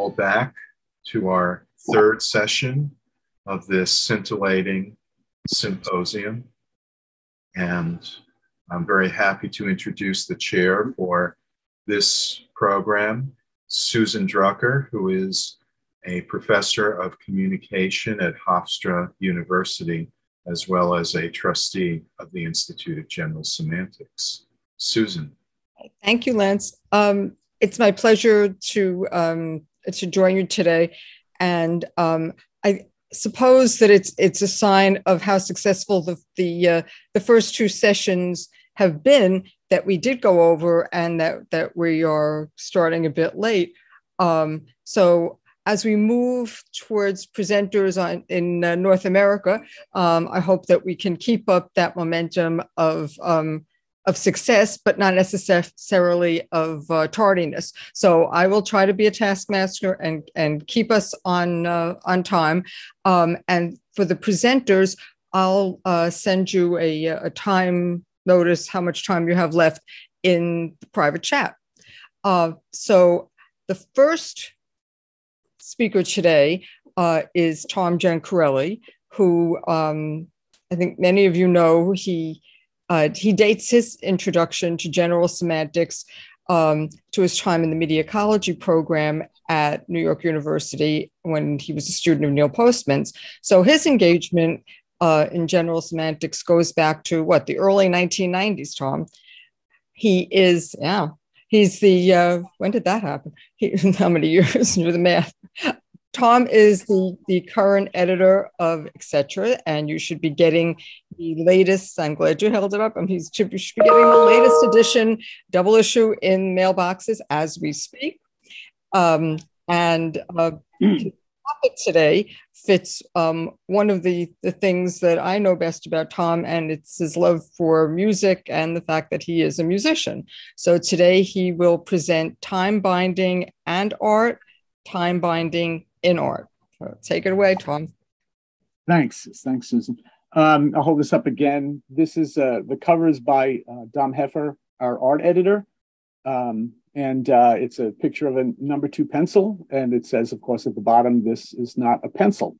all back to our third session of this scintillating symposium. And I'm very happy to introduce the chair for this program, Susan Drucker, who is a professor of communication at Hofstra University, as well as a trustee of the Institute of General Semantics. Susan. Thank you, Lance. It's my pleasure to join you today, and I suppose that it's a sign of how successful the first two sessions have been that we did go over, and that we are starting a bit late. So as we move towards presenters in North America, I hope that we can keep up that momentum of success, but not necessarily of tardiness. So I will try to be a taskmaster and keep us on time. And for the presenters, I'll send you a time notice, how much time you have left in the private chat. So the first speaker today is Thom Gencarelli, who I think many of you know. He dates his introduction to general semantics to his time in the media ecology program at New York University when he was a student of Neil Postman's. So his engagement in general semantics goes back to the early 1990s, Thom. He's the, when did that happen? How many years? Do the math. Thom is the current editor of Etc., and you should be getting the latest. I'm glad you held it up. You should be getting the latest edition, double issue in mailboxes as we speak. And the topic today fits one of the things that I know best about Thom, and it's his love for music and the fact that he is a musician. So today he will present time binding and art, time binding in art. So take it away, Thom. Thanks, Susan. I'll hold this up again. This is the cover is by Dom Heffer, our art editor. And it's a picture of a number 2 pencil. And it says, of course, at the bottom, this is not a pencil.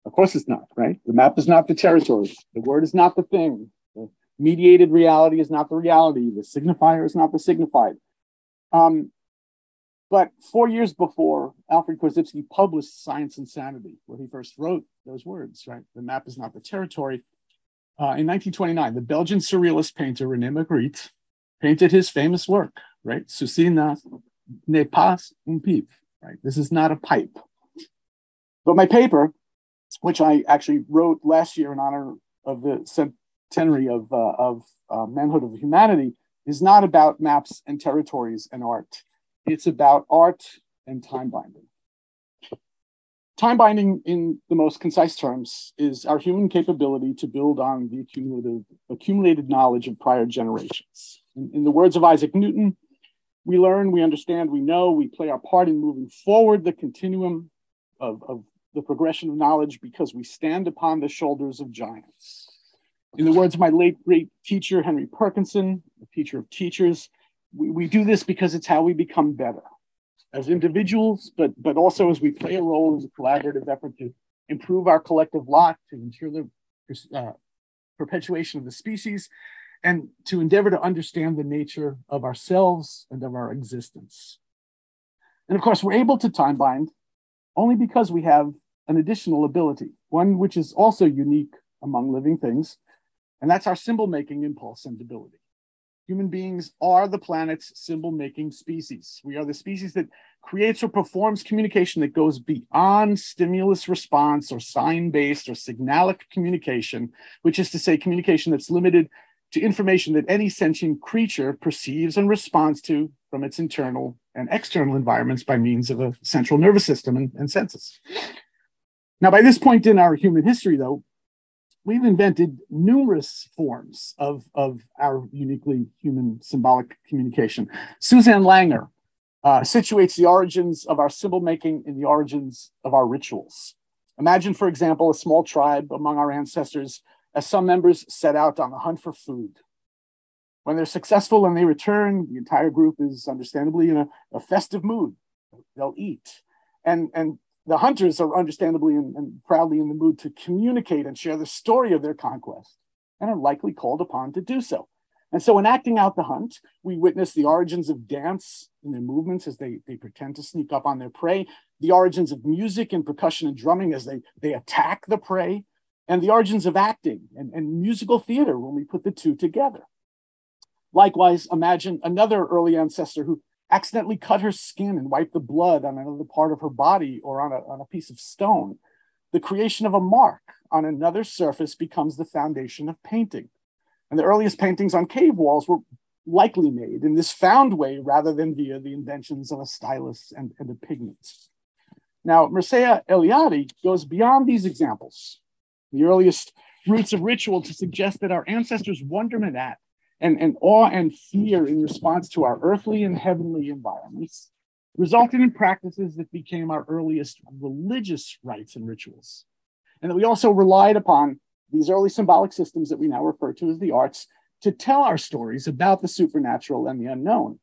Of course it's not, right? The map is not the territory. The word is not the thing. The mediated reality is not the reality. The signifier is not the signified. But 4 years before, Alfred Korzybski published Science and Sanity, where he first wrote those words, right? The map is not the territory. In 1929, the Belgian surrealist painter René Magritte painted his famous work, right? Ceci n'est pas une pipe, right? This is not a pipe. But my paper, which I actually wrote last year in honor of the centenary of manhood of humanity, is not about maps and territories and art. It's about art and time binding. Time binding, in the most concise terms, is our human capability to build on the accumulated knowledge of prior generations. In the words of Isaac Newton, we learn, we understand, we know, we play our part in moving forward the continuum of the progression of knowledge because we stand upon the shoulders of giants. In the words of my late great teacher, Henry Perkinson, the teacher of teachers, we do this because it's how we become better as individuals, but also as we play a role as a collaborative effort to improve our collective lot, to ensure the perpetuation of the species, and to endeavor to understand the nature of ourselves and of our existence. And of course, we're able to time bind only because we have an additional ability, one which is also unique among living things, and that's our symbol-making impulse and ability. Human beings are the planet's symbol-making species. We are the species that creates or performs communication that goes beyond stimulus response or sign-based or signalic communication, which is to say communication that's limited to information that any sentient creature perceives and responds to from its internal and external environments by means of a central nervous system and senses. Now, by this point in our human history, though, we've invented numerous forms of our uniquely human symbolic communication. Suzanne Langer situates the origins of our symbol making in the origins of our rituals. Imagine, for example, a small tribe among our ancestors as some members set out on the hunt for food. When they're successful and they return, the entire group is understandably in a festive mood. they'll eat. And the hunters are understandably and proudly in the mood to communicate and share the story of their conquest, and are likely called upon to do so. And so in acting out the hunt, we witness the origins of dance in their movements as they pretend to sneak up on their prey, the origins of music and percussion and drumming as they attack the prey, and the origins of acting and musical theater when we put the two together. Likewise, imagine another early ancestor who accidentally cut her skin and wiped the blood on another part of her body or on a piece of stone. The creation of a mark on another surface becomes the foundation of painting. And the earliest paintings on cave walls were likely made in this found way rather than via the inventions of a stylus and a pigment. Now, Mircea Eliade goes beyond these examples, the earliest roots of ritual, to suggest that our ancestors' wonderment at and awe and fear in response to our earthly and heavenly environments resulted in practices that became our earliest religious rites and rituals. And that we also relied upon these early symbolic systems that we now refer to as the arts to tell our stories about the supernatural and the unknown.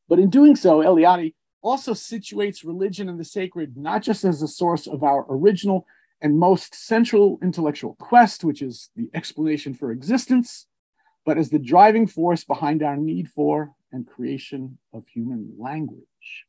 But in doing so, Eliade also situates religion and the sacred not just as a source of our original and most central intellectual quest, which is the explanation for existence, but as the driving force behind our need for and creation of human language.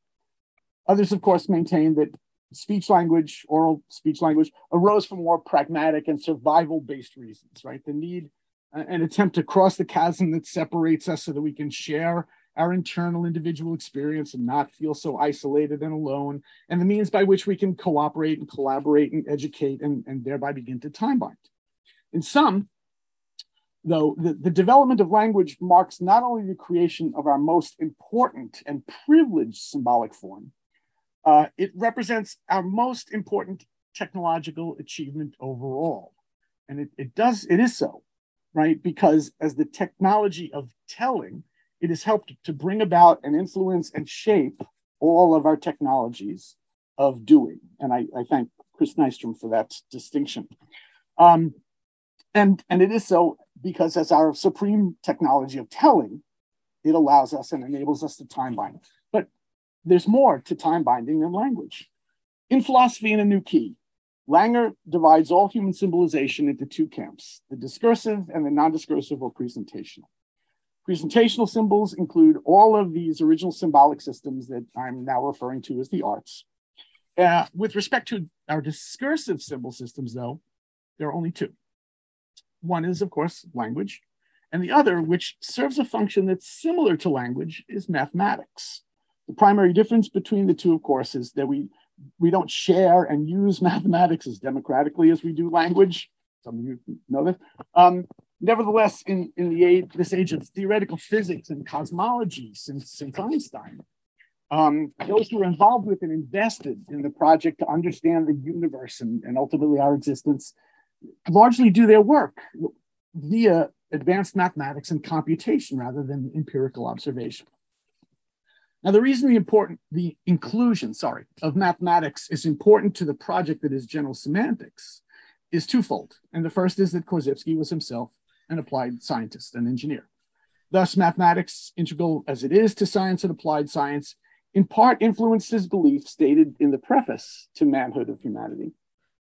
Others, of course, maintain that speech language, oral speech language, arose from more pragmatic and survival-based reasons, right? The need, an attempt to cross the chasm that separates us so that we can share our internal individual experience and not feel so isolated and alone, and the means by which we can cooperate and collaborate and educate and thereby begin to time bind. In some, though, the development of language marks not only the creation of our most important and privileged symbolic form, it represents our most important technological achievement overall. And it is so, right? Because as the technology of telling, it has helped to bring about and influence and shape all of our technologies of doing. And I thank Chris Nystrom for that distinction. And it is so because as our supreme technology of telling, it allows us and enables us to time bind. But there's more to time binding than language. In Philosophy in a New Key, Langer divides all human symbolization into two camps, the discursive and the non-discursive or presentational. Presentational symbols include all of these original symbolic systems that I'm now referring to as the arts. With respect to our discursive symbol systems, though, there are only two. One is, of course, language, and the other, which serves a function that's similar to language, is mathematics. The primary difference between the two, of course, is that we don't share and use mathematics as democratically as we do language. Some of you know this. Nevertheless, in this age of theoretical physics and cosmology since Einstein, those who are involved with and invested in the project to understand the universe and ultimately our existence largely do their work via advanced mathematics and computation rather than empirical observation. Now, the reason the inclusion of mathematics is important to the project that is general semantics is twofold. And the first is that Korzybski was himself an applied scientist and engineer. Thus, mathematics, integral as it is to science and applied science, in part influenced his belief stated in the preface to Manhood of Humanity,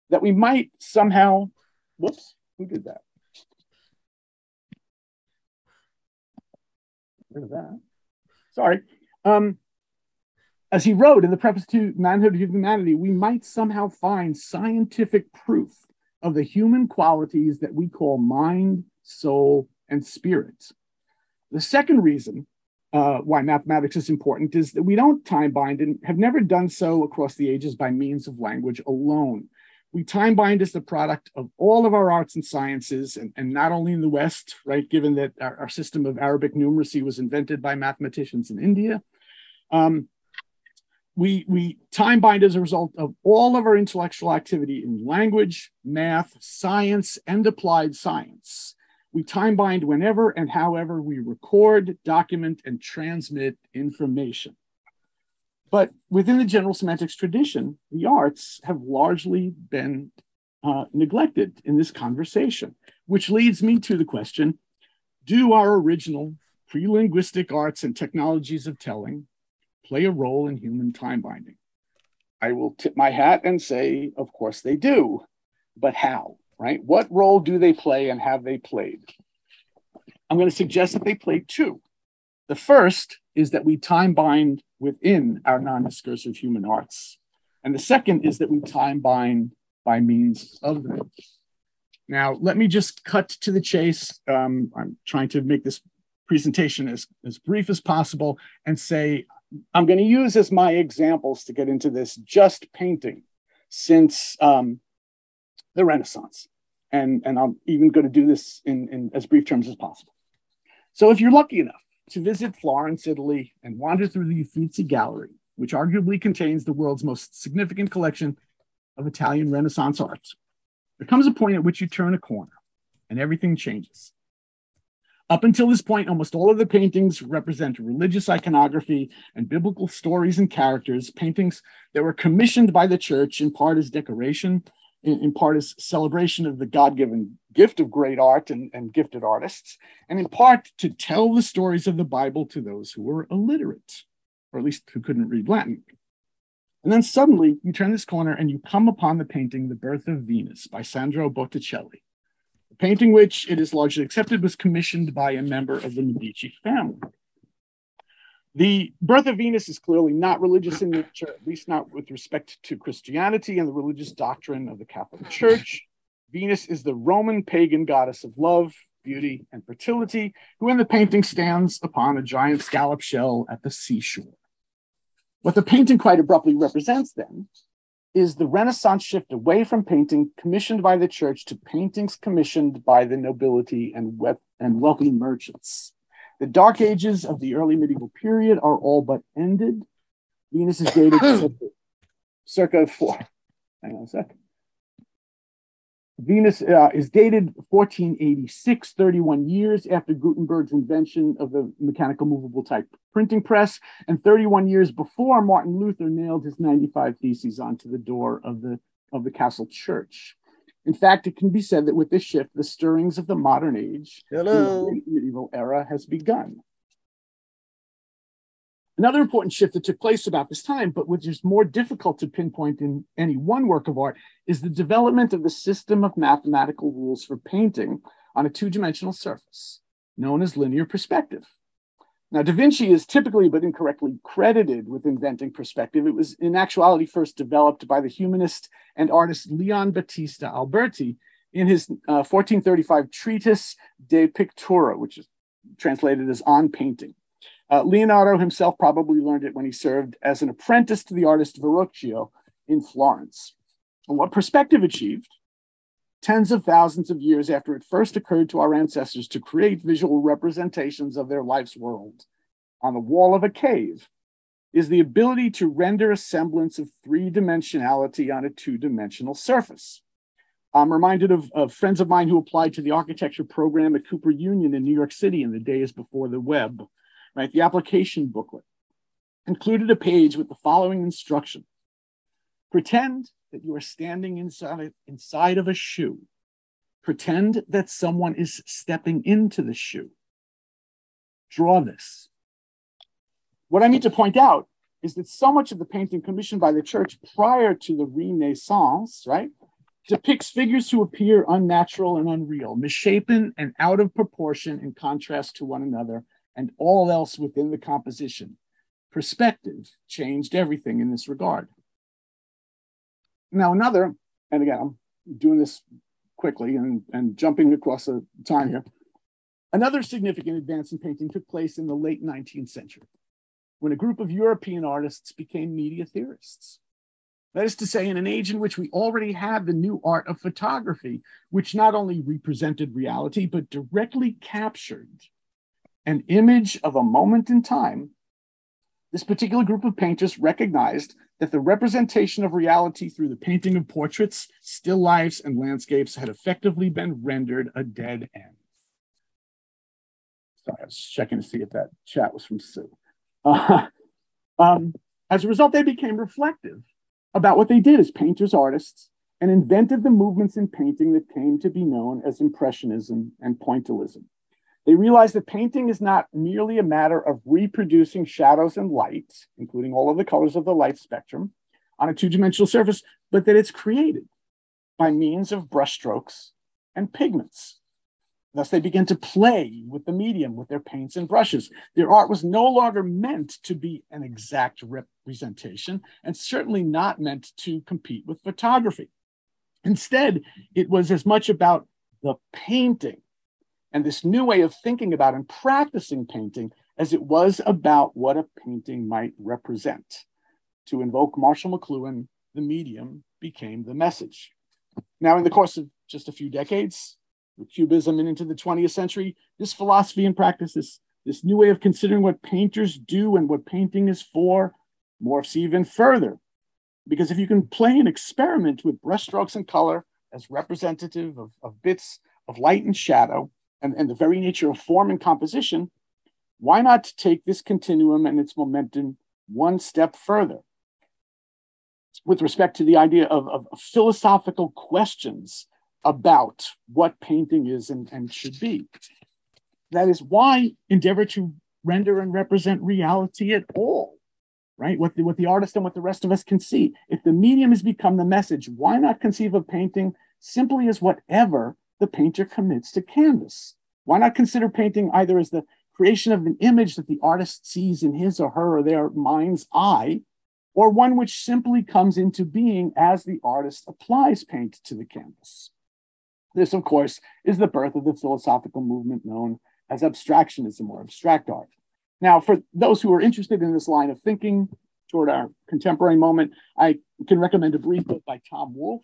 that we might somehow, whoops, who did that? Rid of that. Sorry. As he wrote in the preface to Manhood of Humanity, we might somehow find scientific proof of the human qualities that we call mind, soul, and spirit. The second reason why mathematics is important is that we don't time bind and have never done so across the ages by means of language alone. We time bind as the product of all of our arts and sciences, and not only in the West, right, given that our system of Arabic numeracy was invented by mathematicians in India. We time bind as a result of all of our intellectual activity in language, math, science, and applied science. We time bind whenever and however we record, document, and transmit information. But within the general semantics tradition, the arts have largely been neglected in this conversation, which leads me to the question, do our original pre-linguistic arts and technologies of telling play a role in human time binding? I will tip my hat and say, of course they do. But how, right? What role do they play and have they played? I'm going to suggest that they play two. The first is that we time bind within our non-discursive human arts. And the second is that we time bind by means of them. Now, let me just cut to the chase. I'm trying to make this presentation as brief as possible and say, I'm going to use as my examples to get into this just painting since the Renaissance. And I'm even going to do this in as brief terms as possible. So if you're lucky enough to visit Florence, Italy, and wander through the Uffizi Gallery, which arguably contains the world's most significant collection of Italian Renaissance art, there comes a point at which you turn a corner and everything changes. Up until this point, almost all of the paintings represent religious iconography and biblical stories and characters, paintings that were commissioned by the church in part as decoration, in part as celebration of the God-given gift of great art and gifted artists, and in part to tell the stories of the Bible to those who were illiterate, or at least who couldn't read Latin. And then suddenly you turn this corner and you come upon the painting, The Birth of Venus by Sandro Botticelli, a painting which it is largely accepted was commissioned by a member of the Medici family. The Birth of Venus is clearly not religious in nature, at least not with respect to Christianity and the religious doctrine of the Catholic Church. Venus is the Roman pagan goddess of love, beauty, and fertility, who in the painting stands upon a giant scallop shell at the seashore. What the painting quite abruptly represents then is the Renaissance shift away from painting commissioned by the church to paintings commissioned by the nobility and wealthy merchants. The dark ages of the early medieval period are all but ended. Venus is dated circa 4. Hang on a second. Venus is dated 1486, 31 years after Gutenberg's invention of the mechanical movable type printing press, and 31 years before Martin Luther nailed his 95 Theses onto the door of the castle church. In fact, it can be said that with this shift, the stirrings of the modern age, the medieval era, has begun. Another important shift that took place about this time, but which is more difficult to pinpoint in any one work of art, is the development of the system of mathematical rules for painting on a two-dimensional surface, known as linear perspective. Now, Da Vinci is typically but incorrectly credited with inventing perspective. It was in actuality first developed by the humanist and artist Leon Battista Alberti in his 1435 treatise De Pictura, which is translated as On Painting. Leonardo himself probably learned it when he served as an apprentice to the artist Verrocchio in Florence. And what perspective achieved, tens of thousands of years after it first occurred to our ancestors to create visual representations of their life's world on the wall of a cave, is the ability to render a semblance of three-dimensionality on a two-dimensional surface. I'm reminded of friends of mine who applied to the architecture program at Cooper Union in New York City in the days before the web. Right, the application booklet included a page with the following instruction. Pretend that you are standing inside of a shoe. Pretend that someone is stepping into the shoe. Draw this. What I need to point out is that so much of the painting commissioned by the church prior to the Renaissance, right, depicts figures who appear unnatural and unreal, misshapen and out of proportion in contrast to one another, and all else within the composition. Perspective changed everything in this regard. Now another, and again, I'm doing this quickly and jumping across the time here. Another significant advance in painting took place in the late 19th century, when a group of European artists became media theorists. That is to say, in an age in which we already had the new art of photography, which not only represented reality, but directly captured an image of a moment in time, this particular group of painters recognized that the representation of reality through the painting of portraits, still lifes, and landscapes had effectively been rendered a dead end. Sorry, I was checking to see if that chat was from Sue. As a result, they became reflective about what they did as painters, artists, and invented the movements in painting that came to be known as Impressionism and Pointillism. They realized that painting is not merely a matter of reproducing shadows and light, including all of the colors of the light spectrum, on a two-dimensional surface, but that it's created by means of brushstrokes and pigments. Thus, they began to play with the medium, with their paints and brushes. Their art was no longer meant to be an exact representation, and certainly not meant to compete with photography. Instead, it was as much about the painting and this new way of thinking about and practicing painting as it was about what a painting might represent. To invoke Marshall McLuhan, the medium became the message. Now, in the course of just a few decades, with Cubism and into the 20th century, this philosophy and practice, this new way of considering what painters do and what painting is for, morphs even further. Because if you can play an experiment with brushstrokes and color as representative of bits of light and shadow, and the very nature of form and composition, why not take this continuum and its momentum one step further? With respect to the idea of philosophical questions about what painting is and should be. That is, why endeavor to render and represent reality at all, right? What the artist and what the rest of us can see. If the medium has become the message, why not conceive of painting simply as whatever the painter commits to canvas? Why not consider painting either as the creation of an image that the artist sees in his or her or their mind's eye, or one which simply comes into being as the artist applies paint to the canvas? This, of course, is the birth of the philosophical movement known as abstractionism or abstract art. Now, for those who are interested in this line of thinking toward our contemporary moment, I can recommend a brief book by Thom, who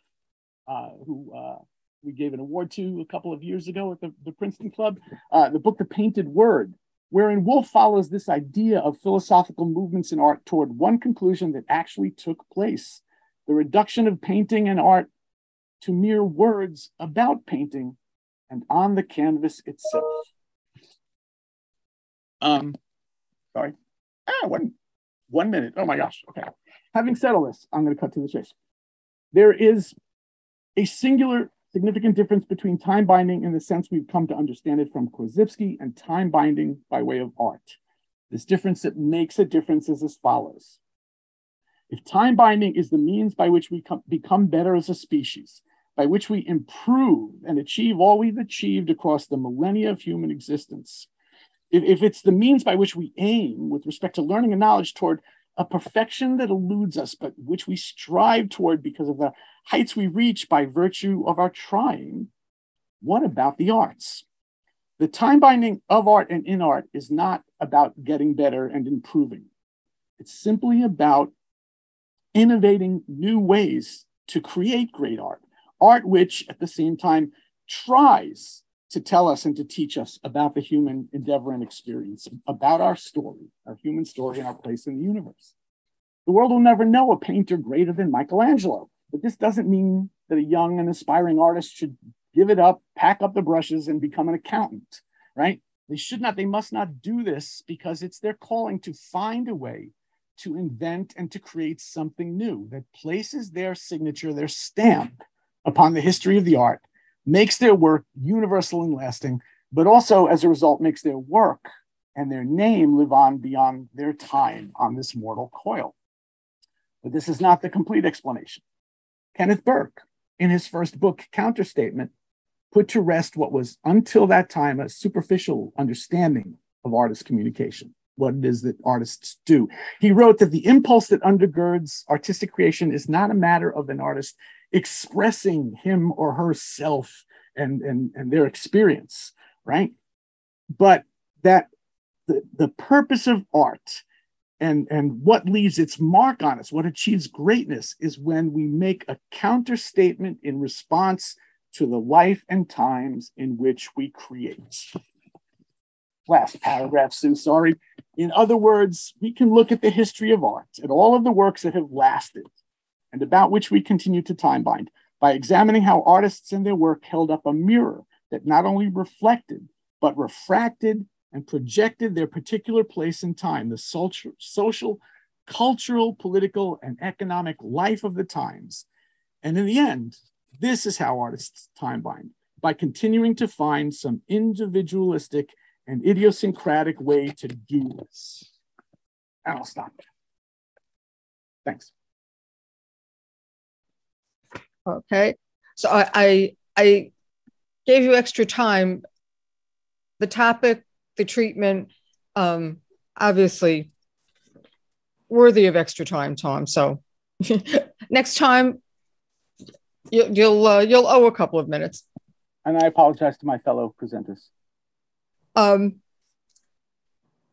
we gave an award to a couple of years ago at the Princeton Club, the book, The Painted Word, wherein Wolf follows this idea of philosophical movements in art toward one conclusion that actually took place: the reduction of painting and art to mere words about painting and on the canvas itself. Sorry. One minute. Oh my gosh. Okay. Having said all this, I'm going to cut to the chase. There is a singular significant difference between time binding in the sense we've come to understand it from Korzybski and time binding by way of art. This difference that makes a difference is as follows. If time binding is the means by which we become better as a species, by which we improve and achieve all we've achieved across the millennia of human existence, if it's the means by which we aim with respect to learning and knowledge toward a perfection that eludes us, but which we strive toward because of the heights we reach by virtue of our trying, what about the arts? The time binding of art and in art is not about getting better and improving. It's simply about innovating new ways to create great art, art which at the same time tries to tell us and to teach us about the human endeavor and experience, about our story, our human story and our place in the universe. The world will never know a painter greater than Michelangelo, but this doesn't mean that a young and aspiring artist should give it up, pack up the brushes, and become an accountant, right? They must not do this because it's their calling to find a way to invent and to create something new that places their signature, their stamp upon the history of the art, makes their work universal and lasting, but also as a result makes their work and their name live on beyond their time on this mortal coil. But this is not the complete explanation. Kenneth Burke, in his first book, Counterstatement, put to rest what was until that time a superficial understanding of artist communication, what it is that artists do. He wrote that the impulse that undergirds artistic creation is not a matter of an artist expressing him or herself and their experience, right? But that the purpose of art and what leaves its mark on us, what achieves greatness, is when we make a counter statement in response to the life and times in which we create. Last paragraph, Sue, sorry. In other words, we can look at the history of art, at all of the works that have lasted, and about which we continue to time bind, by examining how artists and their work held up a mirror that not only reflected, but refracted and projected their particular place in time, the social, cultural, political, and economic life of the times. And in the end, this is how artists time bind, by continuing to find some individualistic an idiosyncratic way to do this. And I'll stop there. Thanks. Okay, so I gave you extra time. The topic, the treatment, obviously worthy of extra time, Thom. So next time you'll owe a couple of minutes. And I apologize to my fellow presenters.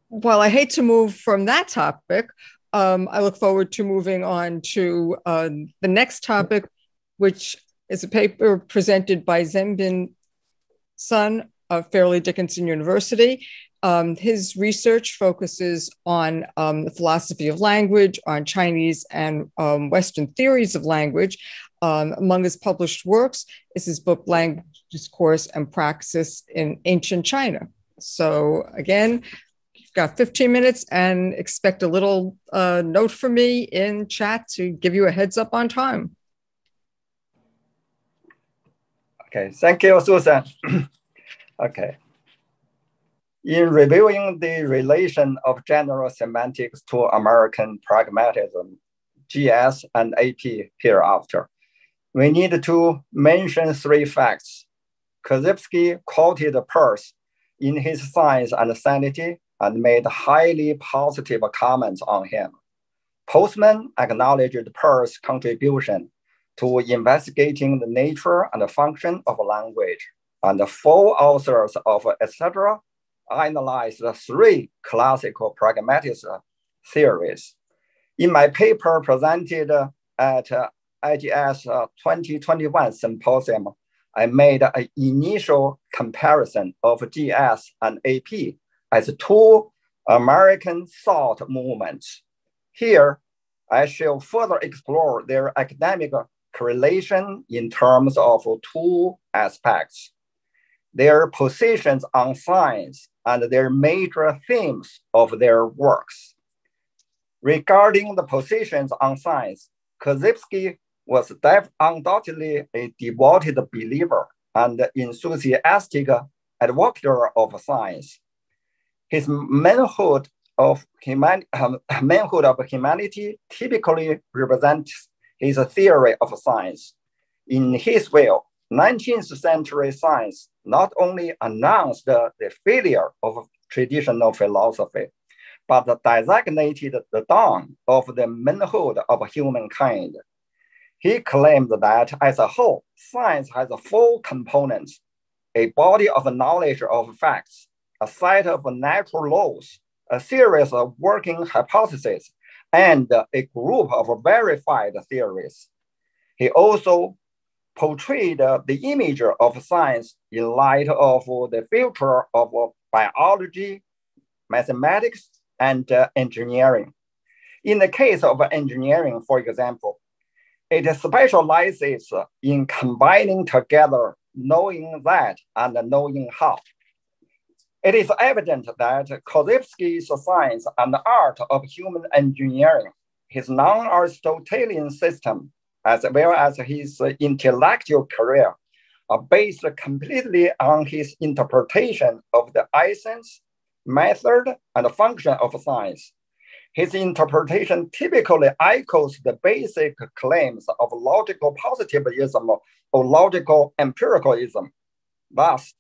While I hate to move from that topic, I look forward to moving on to the next topic, which is a paper presented by Zhenbin Sun of Fairleigh Dickinson University. His research focuses on the philosophy of language, on Chinese and Western theories of language. Among his published works is his book, Language, Discourse, and Praxis in Ancient China. So again, you've got 15 minutes and expect a little note from me in chat to give you a heads up on time. Okay, thank you, Susan. Okay. In reviewing the relation of general semantics to American pragmatism, GS and AP hereafter, we need to mention three facts. Korzybskian quoted Peirce in his Science and Sanity and made highly positive comments on him. Postman acknowledged Peirce's contribution to investigating the nature and function of language, and the four authors of etc. analyzed the three classical pragmatist theories. In my paper presented at IGS 2021 Symposium, I made an initial comparison of GS and AP as two American thought movements. Here, I shall further explore their academic correlation in terms of two aspects: their positions on science and their major themes of their works. Regarding the positions on science, Korzybskian was undoubtedly a devoted believer and enthusiastic advocate of science. His manhood of humanity typically represents his theory of science. In his view, 19th century science not only announced the failure of traditional philosophy, but designated the dawn of the manhood of humankind. He claimed that as a whole, science has four components: a body of knowledge of facts, a set of natural laws, a series of working hypotheses, and a group of verified theories. He also portrayed the image of science in light of the future of biology, mathematics, and engineering. In the case of engineering, for example, it specializes in combining together knowing that and knowing how. It is evident that Korzybskian's science and art of human engineering, his non-Aristotelian system, as well as his intellectual career, are based completely on his interpretation of the essence, method, and function of science. His interpretation typically echoes the basic claims of logical positivism or logical empiricalism. Thus,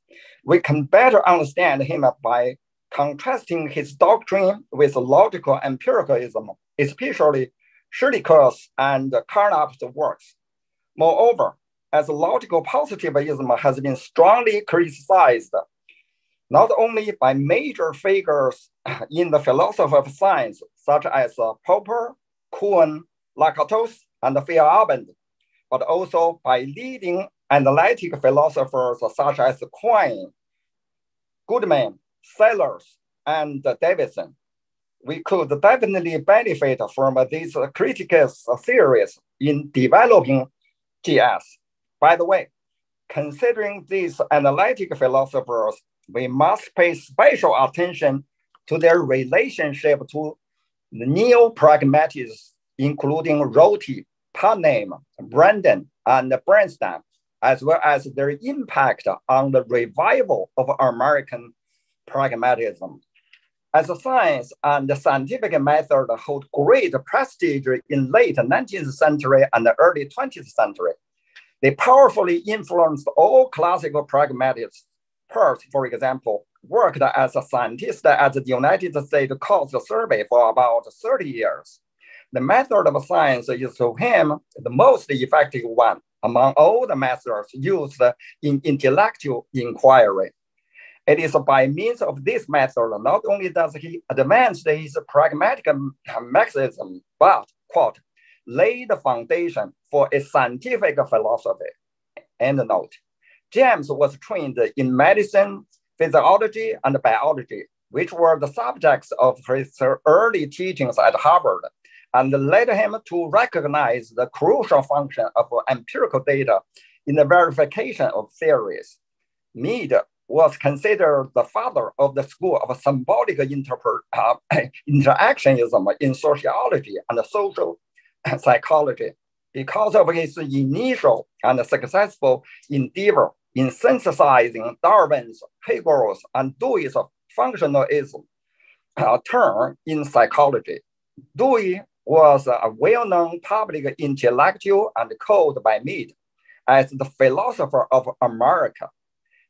we can better understand him by contrasting his doctrine with logical empiricalism, especially Schleicher's and Carnap's works. Moreover, as logical positivism has been strongly criticized, not only by major figures in the philosophy of science, such as Popper, Kuhn, Lakatos, and Feyerabend, but also by leading analytic philosophers such as Quine, Goodman, Sellers, and Davidson. We could definitely benefit from these critical theories in developing GS. By the way, considering these analytic philosophers, we must pay special attention to their relationship to the neo-pragmatists, including Rorty, Panamericana, Brandon, and Bernstein, as well as their impact on the revival of American pragmatism. As a science and the scientific method hold great prestige in late 19th century and the early 20th century, they powerfully influenced all classical pragmatists. Peirce, for example, worked as a scientist at the United States Coast Survey for about 30 years. The method of science is to him the most effective one among all the methods used in intellectual inquiry. It is by means of this method not only does he advance his pragmatic Marxism, but, quote, lay the foundation for a scientific philosophy, end note. James was trained in medicine, physiology, and biology, which were the subjects of his early teachings at Harvard, and led him to recognize the crucial function of empirical data in the verification of theories. Mead was considered the father of the school of symbolic interactionism in sociology and social psychology because of his initial and successful endeavor in synthesizing Darwin's, Hegel's, and Dewey's functionalism term in psychology. Dewey was a well-known public intellectual and called by Mead as the philosopher of America.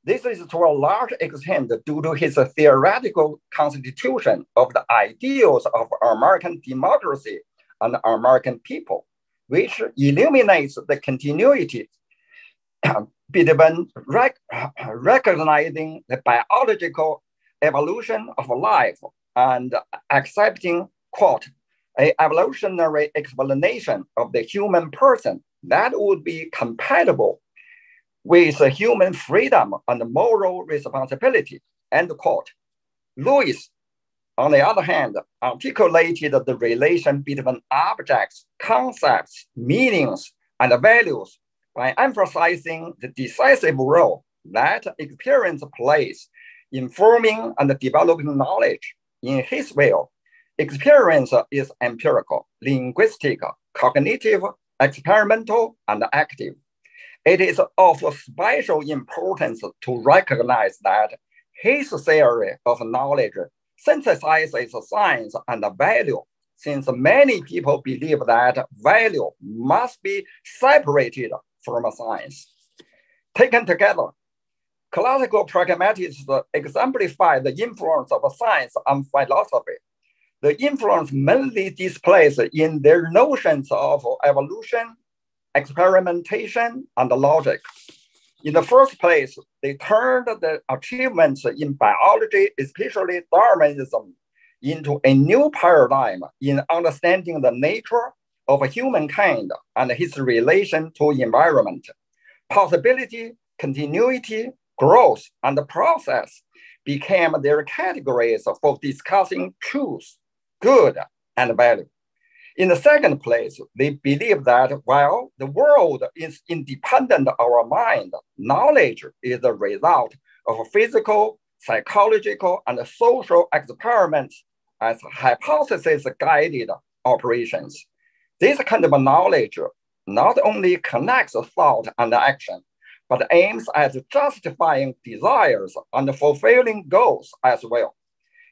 This is to a large extent due to his theoretical constitution of the ideals of American democracy and American people, which illuminates the continuity between recognizing the biological evolution of life and accepting, quote, an evolutionary explanation of the human person that would be compatible with human freedom and moral responsibility, end quote. Lewis, on the other hand, articulated the relation between objects, concepts, meanings, and values by emphasizing the decisive role that experience plays in forming and developing knowledge. In his view, experience is empirical, linguistic, cognitive, experimental, and active. It is of special importance to recognize that his theory of knowledge synthesizes science and value, since many people believe that value must be separated from science. Taken together, classical pragmatists exemplify the influence of science on philosophy. The influence mainly displays in their notions of evolution, experimentation, and logic. In the first place, they turned the achievements in biology, especially Darwinism, into a new paradigm in understanding the nature of humankind and his relation to environment. Possibility, continuity, growth, and process became their categories for discussing truth, good, and value. In the second place, they believe that while the world is independent of our mind, knowledge is the result of physical, psychological, and social experiments as hypothesis-guided operations. This kind of knowledge not only connects thought and action, but aims at justifying desires and fulfilling goals as well.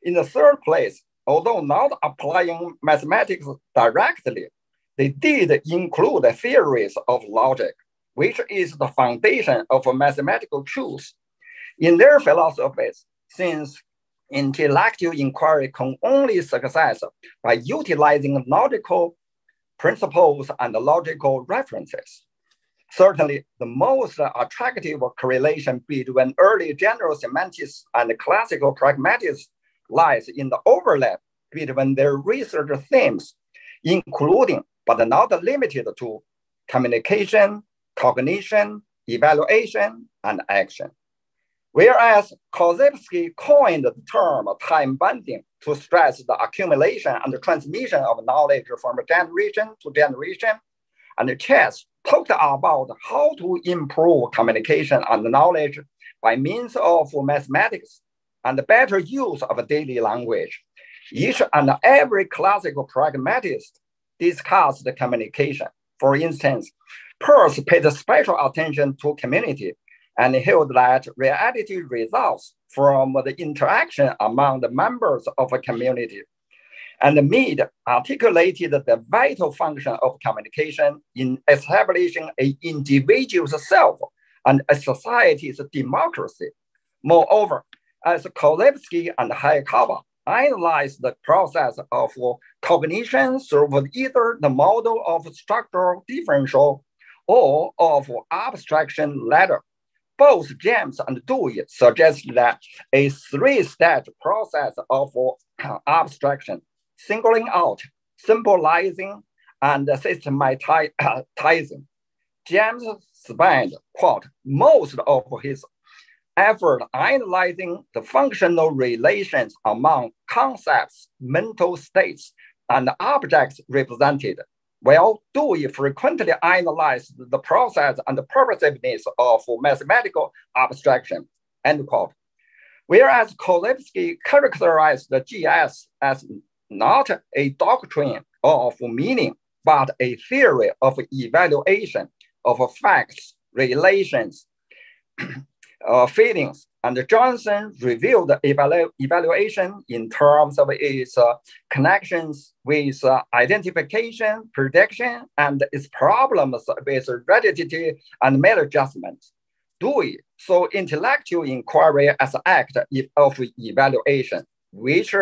In the third place, although not applying mathematics directly, they did include theories of logic, which is the foundation of mathematical truth. In their philosophies, since intellectual inquiry can only succeed by utilizing logical principles and logical references. Certainly, the most attractive correlation between early general semantics and classical pragmatists lies in the overlap between their research themes, including but not limited to communication, cognition, evaluation, and action. Whereas Korzybskian coined the term time binding to stress the accumulation and transmission of knowledge from generation to generation, and Chess talked about how to improve communication and knowledge by means of mathematics and better use of daily language. Each and every classical pragmatist discussed the communication. For instance, Peirce paid special attention to community and held that reality results from the interaction among the members of a community. And Mead articulated the vital function of communication in establishing an individual's self and a society's democracy. Moreover, as Korzybski and Hayakawa analyzed the process of cognition through either the model of structural differential or of abstraction ladder, both James and Dewey suggest that a three-stage process of abstraction, singling out, symbolizing, and systematizing. James spent, quote, most of his effort analyzing the functional relations among concepts, mental states, and objects represented, while Dewey frequently analyzed the process and the purposiveness of mathematical abstraction, end quote. Whereas Korzybski characterized the GS as not a doctrine of meaning, but a theory of evaluation of facts, relations, feelings, and Johnson reviewed the evaluation in terms of its connections with identification, prediction, and its problems with relativity and maladjustment. Dewey saw intellectual inquiry as an act of evaluation, which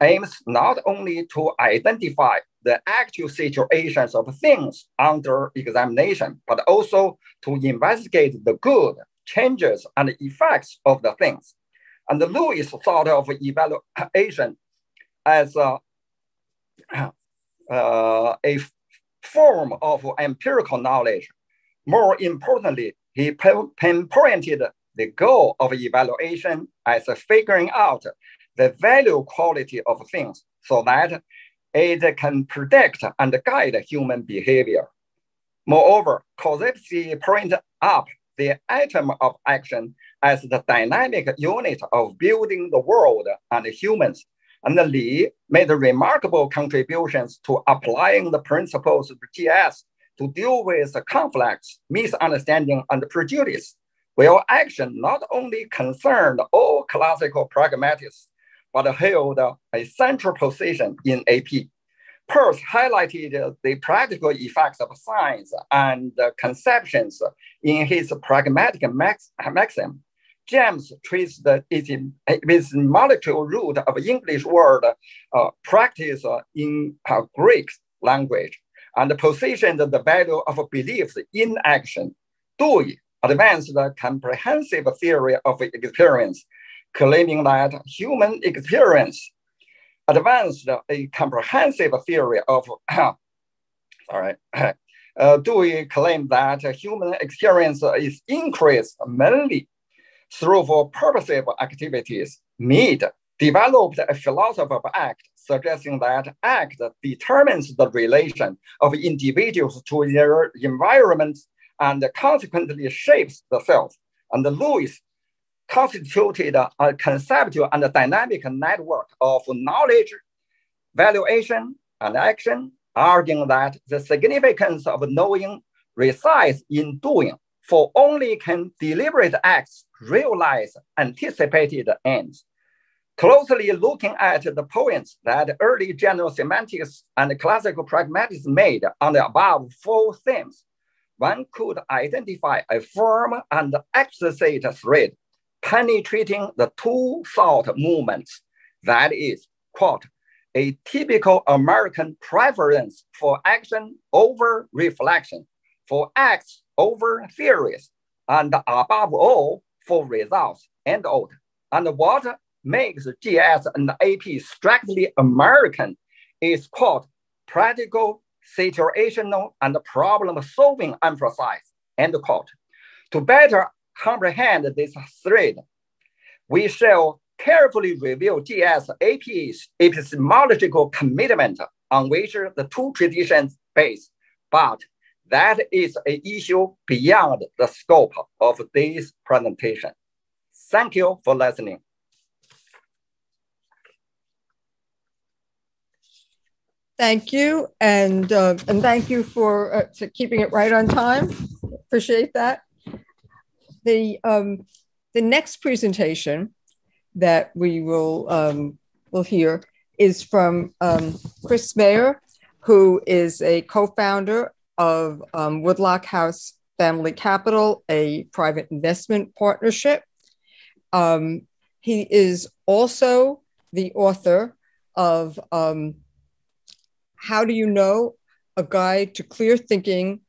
aims not only to identify the actual situations of things under examination, but also to investigate the good, changes, and effects of the things. And Lewis thought of evaluation as a form of empirical knowledge. More importantly, he pinpointed the goal of evaluation as figuring out the value quality of things so that it can predict and guide human behavior. Moreover, Korzybski pointed up the atom of action as the dynamic unit of building the world and humans, and Lee made remarkable contributions to applying the principles of GS to deal with conflicts, misunderstanding, and prejudice, while action not only concerned all classical pragmatists, but held a central position in AP. Peirce highlighted the practical effects of science and conceptions in his pragmatic maxim. James traced its molecular root of English word practice in Greek language and positioned the value of beliefs in action. Dewey advanced the comprehensive theory of experience, claiming that human experience advanced a comprehensive theory of, Dewey claimed that human experience is increased mainly through purposive activities. Mead developed a philosophy of act, suggesting that act determines the relation of individuals to their environment and consequently shapes the self. And Lewis constituted a conceptual and dynamic network of knowledge, valuation, and action, arguing that the significance of knowing resides in doing, for only can deliberate acts realize anticipated ends. Closely looking at the points that early general semantics and classical pragmatism made on the above four themes, one could identify a firm and explicit thread penetrating the two thought movements. That is, quote, a typical American preference for action over reflection, for acts over theories, and above all, for results, end quote. And what makes GS and AP strictly American is, quote, practical, situational, and problem-solving emphasis, end quote. To better comprehend this thread, we shall carefully review GS AP's epistemological commitment on which the two traditions base, but that is an issue beyond the scope of this presentation. Thank you for listening. Thank you, and thank you for keeping it right on time. Appreciate that. The next presentation that we will hear is from Chris Mayer, who is a co-founder of Woodlock House Family Capital, a private investment partnership. He is also the author of How Do You Know? A Guide to Clear Thinking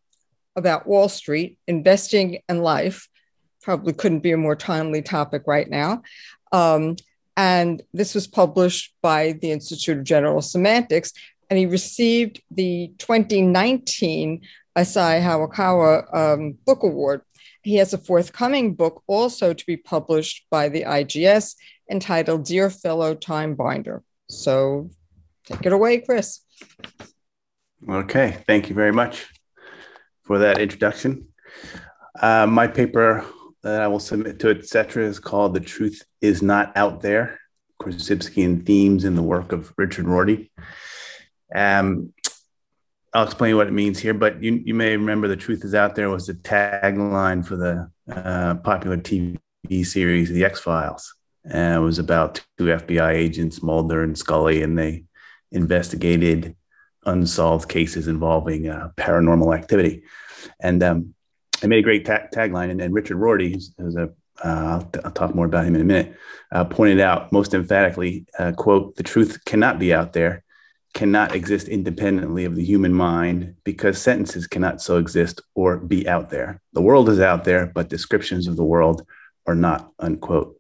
About Wall Street, Investing and Life. Probably couldn't be a more timely topic right now. And this was published by the Institute of General Semantics, and he received the 2019 Isai Hawakawa Book Award. He has a forthcoming book also to be published by the IGS entitled Dear Fellow Time Binder. So take it away, Chris. Okay, thank you very much for that introduction. My paper that I will submit to etc. is called The Truth Is Not Out There, Korzybskian Themes in the Work of Richard Rorty. I'll explain what it means here, but you may remember The Truth Is Out There was the tagline for the popular TV series, The X-Files. It was about two FBI agents, Mulder and Scully, and they investigated unsolved cases involving paranormal activity. And I made a great tagline, and Richard Rorty, who's I'll talk more about him in a minute, pointed out most emphatically, quote, "The truth cannot be out there, cannot exist independently of the human mind, because sentences cannot so exist or be out there. The world is out there, but descriptions of the world are not," unquote.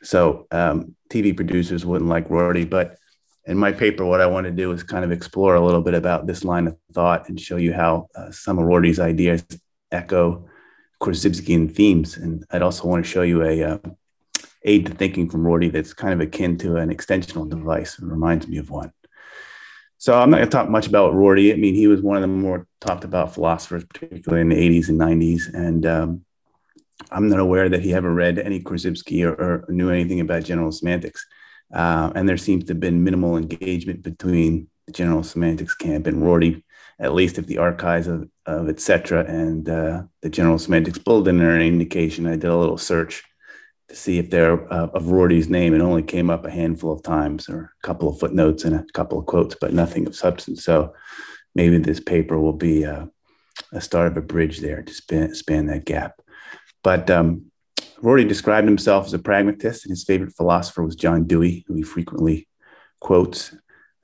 So TV producers wouldn't like Rorty, but in my paper, what I want to do is kind of explore a little bit about this line of thought and show you how some of Rorty's ideas echo Korzybskian themes. And I'd also want to show you a aid to thinking from Rorty that's kind of akin to an extensional device. It reminds me of one. So I'm not going to talk much about Rorty. I mean, he was one of the more talked about philosophers, particularly in the 80s and 90s. And I'm not aware that he ever read any Korzybski or knew anything about general semantics. And there seems to have been minimal engagement between the general semantics camp and Rorty, at least if the archives of etc. and the general semantics bulletin are an indication. I did a little search to see if they're of Rorty's name, and only came up a handful of times, or a couple of footnotes and a couple of quotes, but nothing of substance. So maybe this paper will be a start of a bridge there to span that gap. But Rorty described himself as a pragmatist, and his favorite philosopher was John Dewey, who he frequently quotes.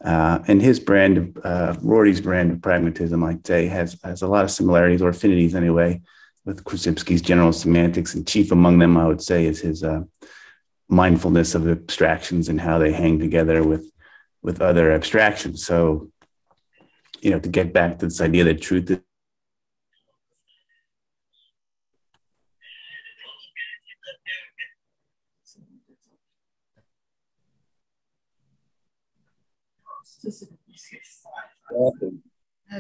And his brand of, Rorty's brand of pragmatism, I'd say, has a lot of similarities, or affinities anyway, with Korzybski's general semantics. And chief among them, I would say, is his mindfulness of abstractions and how they hang together with other abstractions. So, you know, to get back to this idea that truth is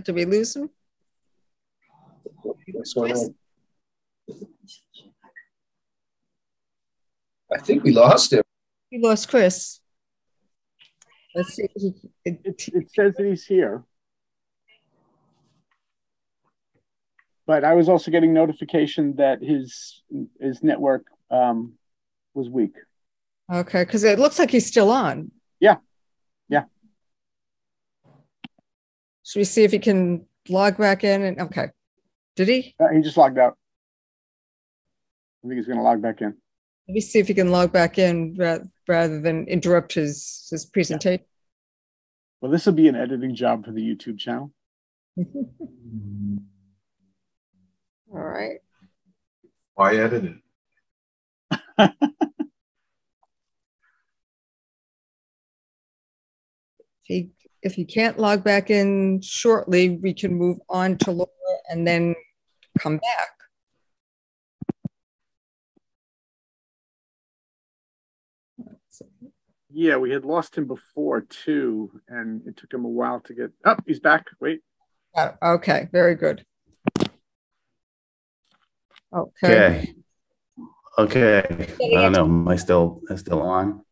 Did we lose him? What's going on? I think we lost him. We lost Chris. Let's see. It says that he's here. But I was also getting notification that his network was weak. Okay, because it looks like he's still on. Yeah. Yeah. Should we see if he can log back in? And okay. Did he? He just logged out. I think he's going to log back in. Let me see if he can log back in rather than interrupt his presentation. Well, this will be an editing job for the YouTube channel. All right. Why edit it? If he can't log back in shortly, we can move on to Laura and then come back. Yeah, we had lost him before too, and it took him a while to get up. He's back. Wait. Oh, okay, very good. Okay. Okay. I don't know. Am I still on?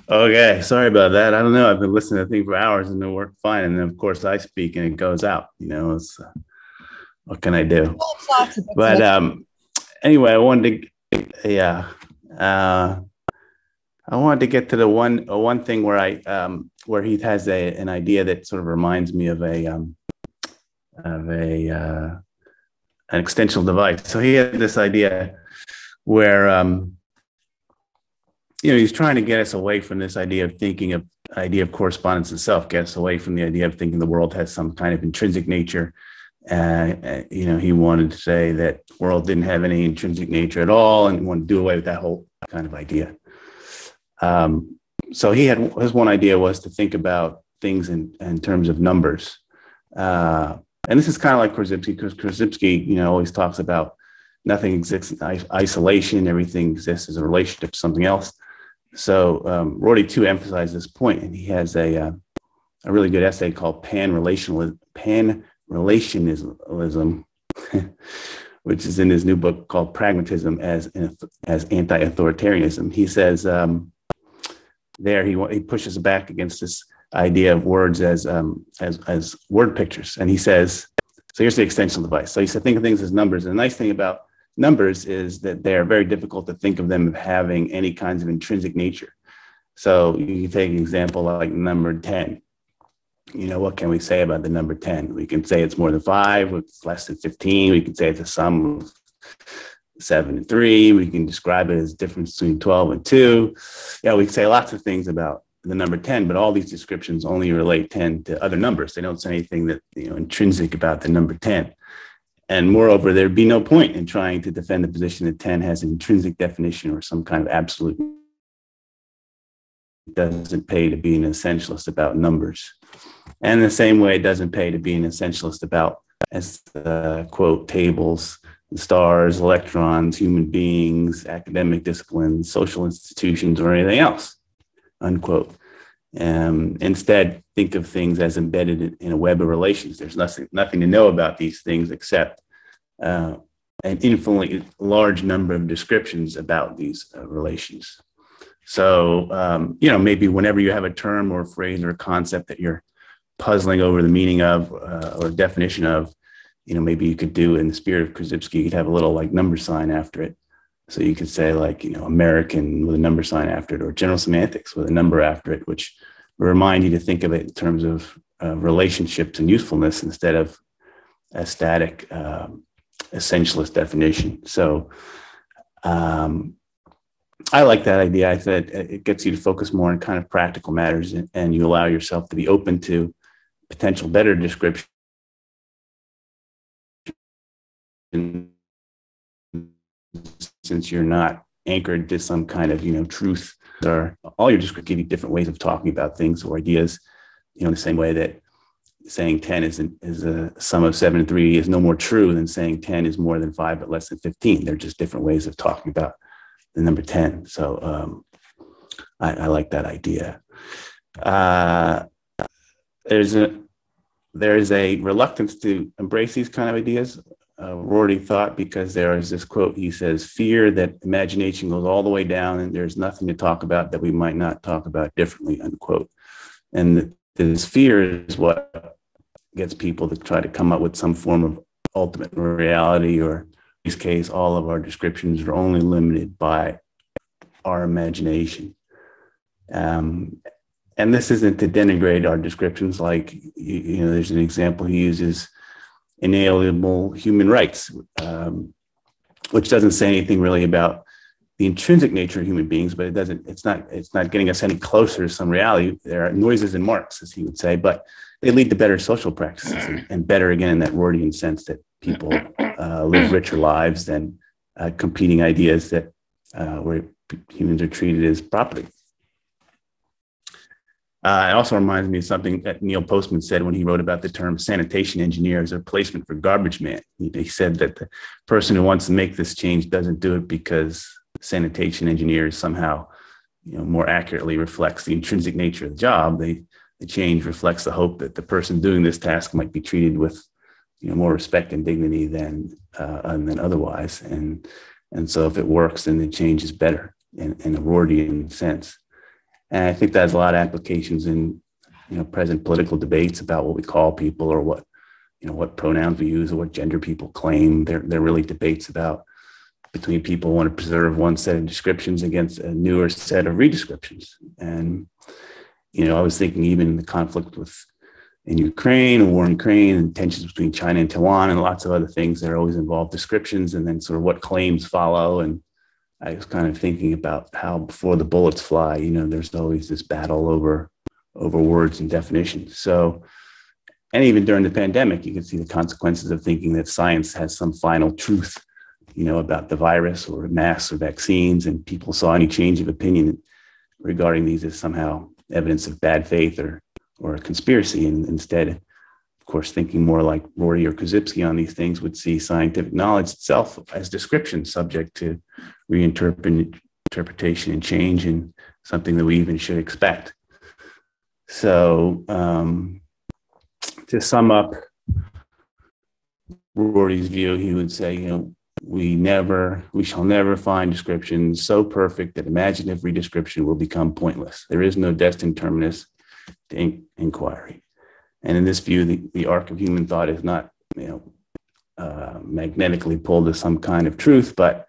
Okay. Sorry about that. I don't know. I've been listening to the thing for hours and it worked fine. And then of course I speak and it goes out. You know, it's what can I do? But anyway, I wanted to yeah. I wanted to get to the one thing where where he has an idea that sort of reminds me of an extensional device. So he had this idea where he's trying to get us away from this idea of correspondence itself, get us away from the idea of thinking the world has some kind of intrinsic nature. He wanted to say that the world didn't have any intrinsic nature at all, and he wanted to do away with that whole kind of idea. So his one idea was to think about things in terms of numbers. And this is kind of like Korzybski, because Korzybski, always talks about nothing exists in isolation, everything exists as a relationship to something else. So Rorty too emphasized this point, and he has a really good essay called Pan-Relationalism, which is in his new book called Pragmatism as Anti-Authoritarianism. He says there he pushes back against this idea of words as word pictures, and he says, so here's the extensional device. So he said, think of things as numbers. And the nice thing about numbers is that they are very difficult to think of them as having any kinds of intrinsic nature. So you can take an example like number 10. What can we say about the number 10? We can say it's more than 5, it's less than 15. We can say it's a sum of 7 and 3. We can describe it as difference between 12 and 2. Yeah, we can say lots of things about the number 10, but all these descriptions only relate 10 to other numbers. They don't say anything that intrinsic about the number 10. And moreover, there'd be no point in trying to defend the position that 10 has an intrinsic definition or some kind of absolute. It doesn't pay to be an essentialist about numbers. And in the same way, it doesn't pay to be an essentialist about, as quote, tables, stars, electrons, human beings, academic disciplines, social institutions, or anything else, unquote. Instead, think of things as embedded in a web of relations. There's nothing to know about these things except an infinitely large number of descriptions about these relations. So, maybe whenever you have a term or a phrase or a concept that you're puzzling over the meaning of or definition of, maybe you could do, in the spirit of Korzybski, you could have a little number sign after it. So you could say American with a number sign after it, or general semantics with a number after it, which will remind you to think of it in terms of relationships and usefulness instead of a static essentialist definition. So I like that idea. I said it gets you to focus more on kind of practical matters, and you allow yourself to be open to potential better description. Since you're not anchored to some kind of, truth, or all your descriptions give you different ways of talking about things or ideas, in the same way that saying 10 is a sum of 7 and 3 is no more true than saying 10 is more than 5 but less than 15. They're just different ways of talking about the number 10. So I like that idea. There is a reluctance to embrace these kind of ideas. Rorty thought, because there is this quote, he says, fear that imagination goes all the way down and there's nothing to talk about that we might not talk about differently, unquote. And this fear is what gets people to try to come up with some form of ultimate reality, or in this case, all of our descriptions are only limited by our imagination. And this isn't to denigrate our descriptions. Like, there's an example he uses, inalienable human rights, which doesn't say anything really about the intrinsic nature of human beings, but it's not getting us any closer to some reality. There are noises and marks, as he would say, but they lead to better social practices, and better, again, in that Rortyan sense, that people live richer lives than competing ideas that where humans are treated as property. It also reminds me of something that Neil Postman said when he wrote about the term sanitation engineer as a replacement for garbage man. He said that the person who wants to make this change doesn't do it because sanitation engineers somehow, more accurately reflects the intrinsic nature of the job. The change reflects the hope that the person doing this task might be treated with, more respect and dignity than otherwise. And so if it works, then the change is better in a Rortyan sense. And I think that has a lot of applications in, present political debates about what we call people, or what pronouns we use, or what gender people claim. They're really debates about between people who want to preserve one set of descriptions against a newer set of redescriptions. And, I was thinking even in the conflict in Ukraine, war in Ukraine, and tensions between China and Taiwan, and lots of other things that always involve descriptions, and then sort of what claims follow. And I was kind of thinking about how before the bullets fly, there's always this battle over words and definitions. So, and even during the pandemic, you can see the consequences of thinking that science has some final truth, about the virus or masks or vaccines, and people saw any change of opinion regarding these as somehow evidence of bad faith or a conspiracy. And instead, of course, thinking more like Rorty or Korzybskian on these things would see scientific knowledge itself as description subject to reinterpretation and change, and something that we even should expect. So to sum up Rorty's view, he would say, we shall never find descriptions so perfect that imaginative redescription will become pointless. There is no destined terminus to inquiry. And in this view, the arc of human thought is not, magnetically pulled to some kind of truth, but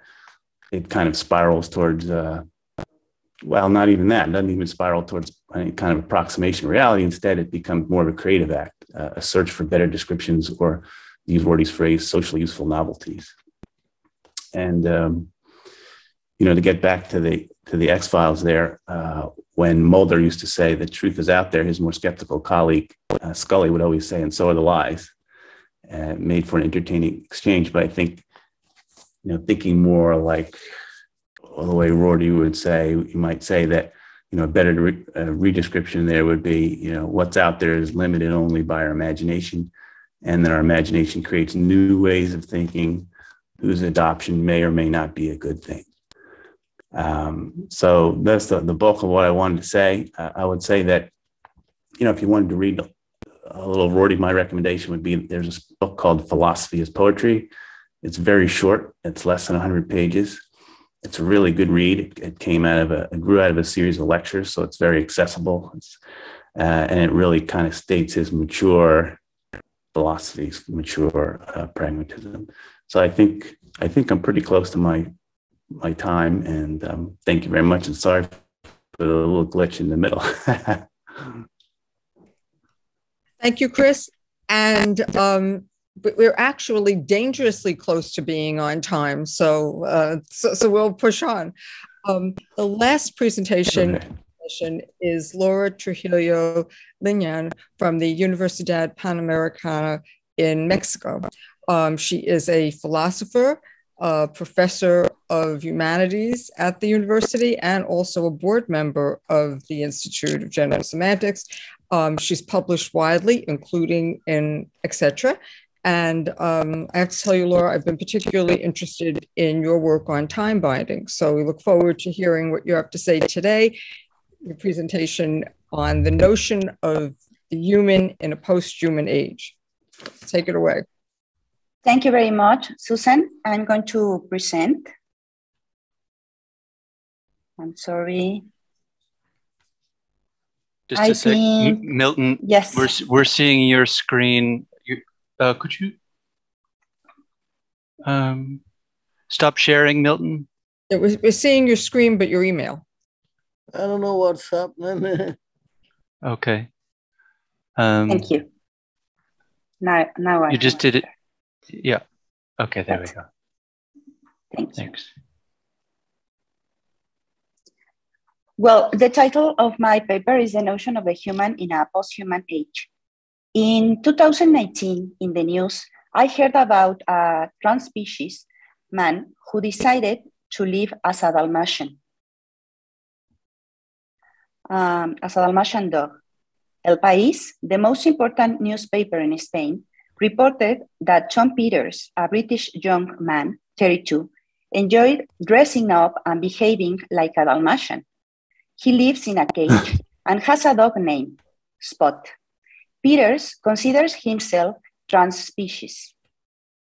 it kind of spirals towards, not even that. It doesn't even spiral towards any kind of approximation of reality. Instead, it becomes more of a creative act, a search for better descriptions, or use Rorty's phrase, socially useful novelties. And, to get back to the X-Files there, when Mulder used to say the truth is out there, his more skeptical colleague, Scully, would always say, and so are the lies, made for an entertaining exchange. But I think, thinking more like the way Rorty would say, you might say that, a better redescription there would be, what's out there is limited only by our imagination, and that our imagination creates new ways of thinking whose adoption may or may not be a good thing. So that's the bulk of what I wanted to say. I would say that, if you wanted to read a little Rorty, my recommendation would be there's a book called Philosophy is Poetry. It's very short. It's less than 100 pages. It's a really good read. It grew out of a series of lectures, so it's very accessible. And it really kind of states his mature philosophies, mature pragmatism. So I think I'm pretty close to my time, and thank you very much. And sorry for the little glitch in the middle. Thank you, Chris. And we're actually dangerously close to being on time, so we'll push on. The last presentation is Laura Trujillo Liñan from the Universidad Panamericana in Mexico. She is a philosopher, a professor of humanities at the university, and also a board member of the Institute of General Semantics. She's published widely, including in etc. And I have to tell you, Laura, I've been particularly interested in your work on time binding. So we look forward to hearing what you have to say today, your presentation on the notion of the human in a post-human age. Take it away. Thank you very much, Susan. I'm going to present. I'm sorry. Just a sec, Milton. Yes. We're seeing your screen. Could you stop sharing, Milton? We're seeing your screen, but your email. I don't know what's happening. Okay. Thank you. Now I. You just did it. Yeah. Okay. There we go. Thank you. Thanks. Well, the title of my paper is The Notion of the Human in a Post-Human Age. In 2019, in the news, I heard about a trans-species man who decided to live as a Dalmatian dog. El País, the most important newspaper in Spain, reported that Tom Peters, a British young man, 32, enjoyed dressing up and behaving like a Dalmatian. He lives in a cage and has a dog named Spot. Peters considers himself trans-species.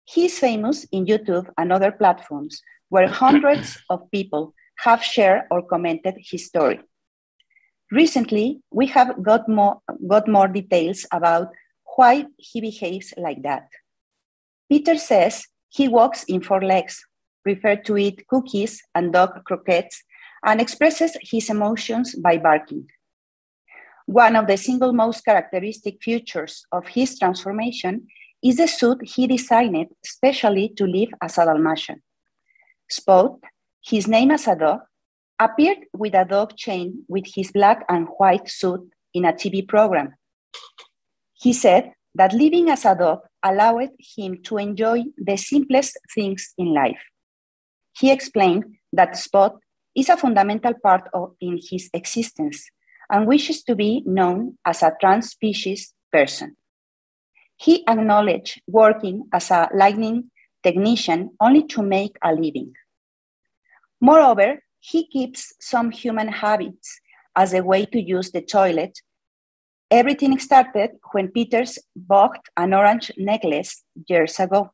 He is famous in YouTube and other platforms where hundreds of people have shared or commented his story. Recently, we have got more details about why he behaves like that. Peter says he walks in 4 legs, prefers to eat cookies and dog croquettes, and expresses his emotions by barking. One of the single most characteristic features of his transformation is the suit he designed specially to live as a Dalmatian. Spot, his name as a dog, appeared with a dog chain with his black and white suit in a TV program. He said that living as a dog allowed him to enjoy the simplest things in life. He explained that Spot is a fundamental part in his existence and wishes to be known as a trans-species person. He acknowledged working as a lighting technician only to make a living. Moreover, he keeps some human habits as a way to use the toilet. Everything started when Peters bought an orange necklace years ago.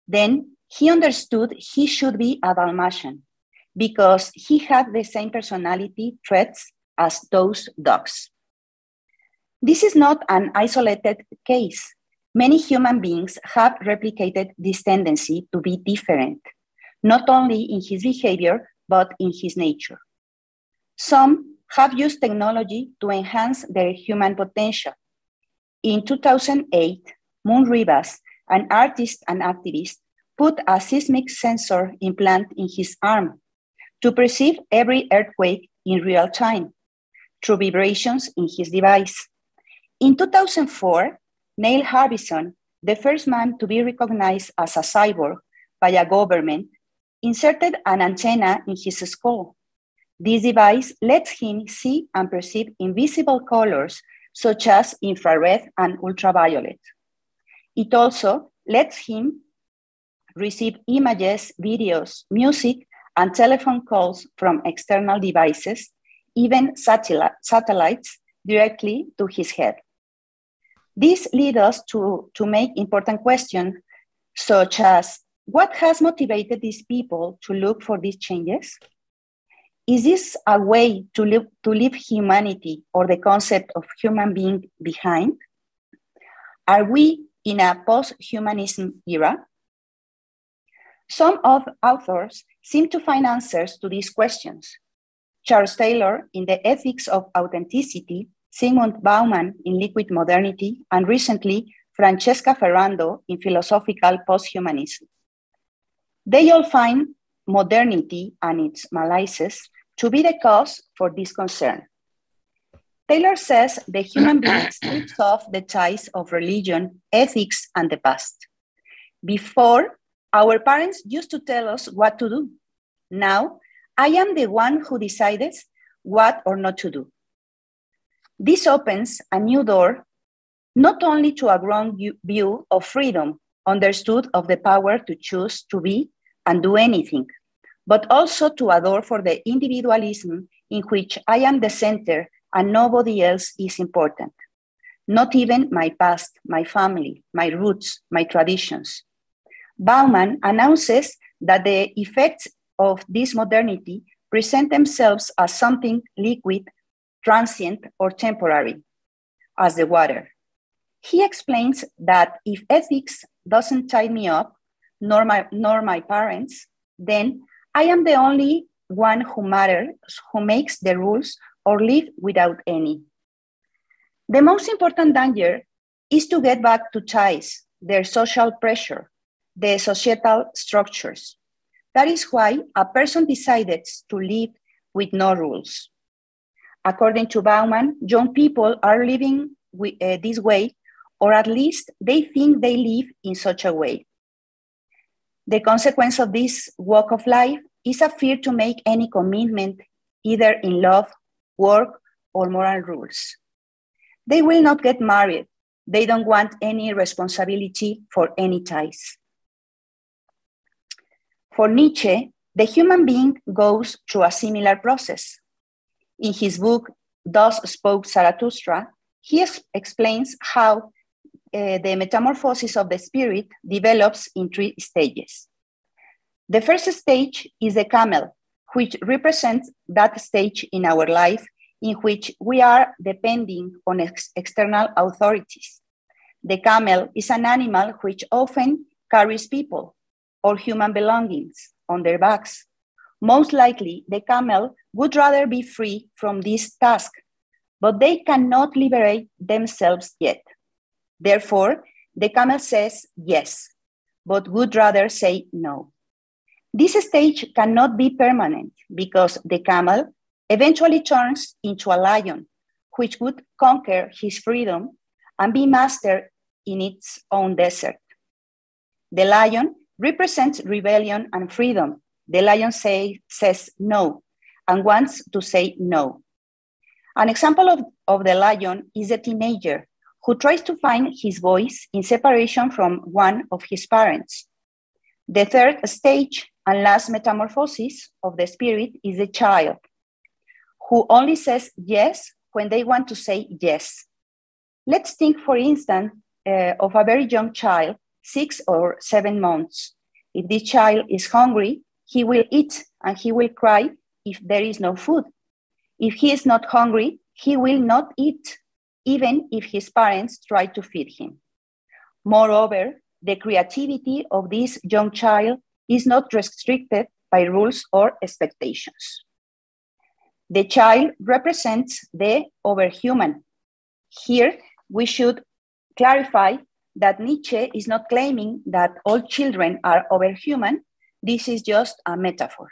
Then he understood he should be a Dalmatian because he had the same personality traits as those dogs. This is not an isolated case. Many human beings have replicated this tendency to be different, not only in his behavior, but in his nature. Some have used technology to enhance their human potential. In 2008, Moon Rivas, an artist and activist, put a seismic sensor implant in his arm to perceive every earthquake in real time through vibrations in his device. In 2004, Neil Harbison, the first man to be recognized as a cyborg by a government, inserted an antenna in his skull. This device lets him see and perceive invisible colors such as infrared and ultraviolet. It also lets him receive images, videos, music, and telephone calls from external devices, even satellites, directly to his head. This leads us to make important questions such as, what has motivated these people to look for these changes? Is this a way to leave humanity or the concept of human being behind? Are we in a post-humanism era? Some authors seem to find answers to these questions. Charles Taylor in The Ethics of Authenticity, Zygmunt Bauman in Liquid Modernity, and recently Francesca Ferrando in Philosophical Posthumanism. They all find modernity and its malaise to be the cause for this concern. Taylor says the human being strips off the ties of religion, ethics, and the past. Before, our parents used to tell us what to do. Now, I am the one who decides what or not to do. This opens a new door, not only to a grown view of freedom, understood of the power to choose to be and do anything, but also to a door for the individualism in which I am the center and nobody else is important. Not even my past, my family, my roots, my traditions. Bauman announces that the effects of this modernity present themselves as something liquid, transient, or temporary, as the water. He explains that if ethics doesn't tie me up, nor my parents, then I am the only one who matters, who makes the rules or live without any. The most important danger is to get back to ties, their social pressure, the societal structures. That is why a person decides to live with no rules. According to Bauman, young people are living this way, or at least they think they live in such a way. The consequence of this walk of life is a fear to make any commitment, either in love, work, or moral rules. They will not get married. They don't want any responsibility for any ties. For Nietzsche, the human being goes through a similar process. In his book, Thus Spoke Zarathustra, he explains how the metamorphosis of the spirit develops in 3 stages. The first stage is the camel, which represents that stage in our life in which we are depending on external authorities. The camel is an animal which often carries people, or human belongings on their backs. Most likely, the camel would rather be free from this task, but they cannot liberate themselves yet. Therefore, the camel says yes, but would rather say no. This stage cannot be permanent because the camel eventually turns into a lion, which would conquer his freedom and be master in its own desert. The lion represents rebellion and freedom. The lion says no and wants to say no. An example of the lion is a teenager who tries to find his voice in separation from one of his parents. The third stage and last metamorphosis of the spirit is the child, who only says yes when they want to say yes. Let's think, for instance, of a very young child, 6 or 7 months. If this child is hungry, he will eat and he will cry if there is no food. If he is not hungry, he will not eat, even if his parents try to feed him. Moreover, the creativity of this young child is not restricted by rules or expectations. The child represents the overhuman. Here, we should clarify that Nietzsche is not claiming that all children are overhuman. This is just a metaphor.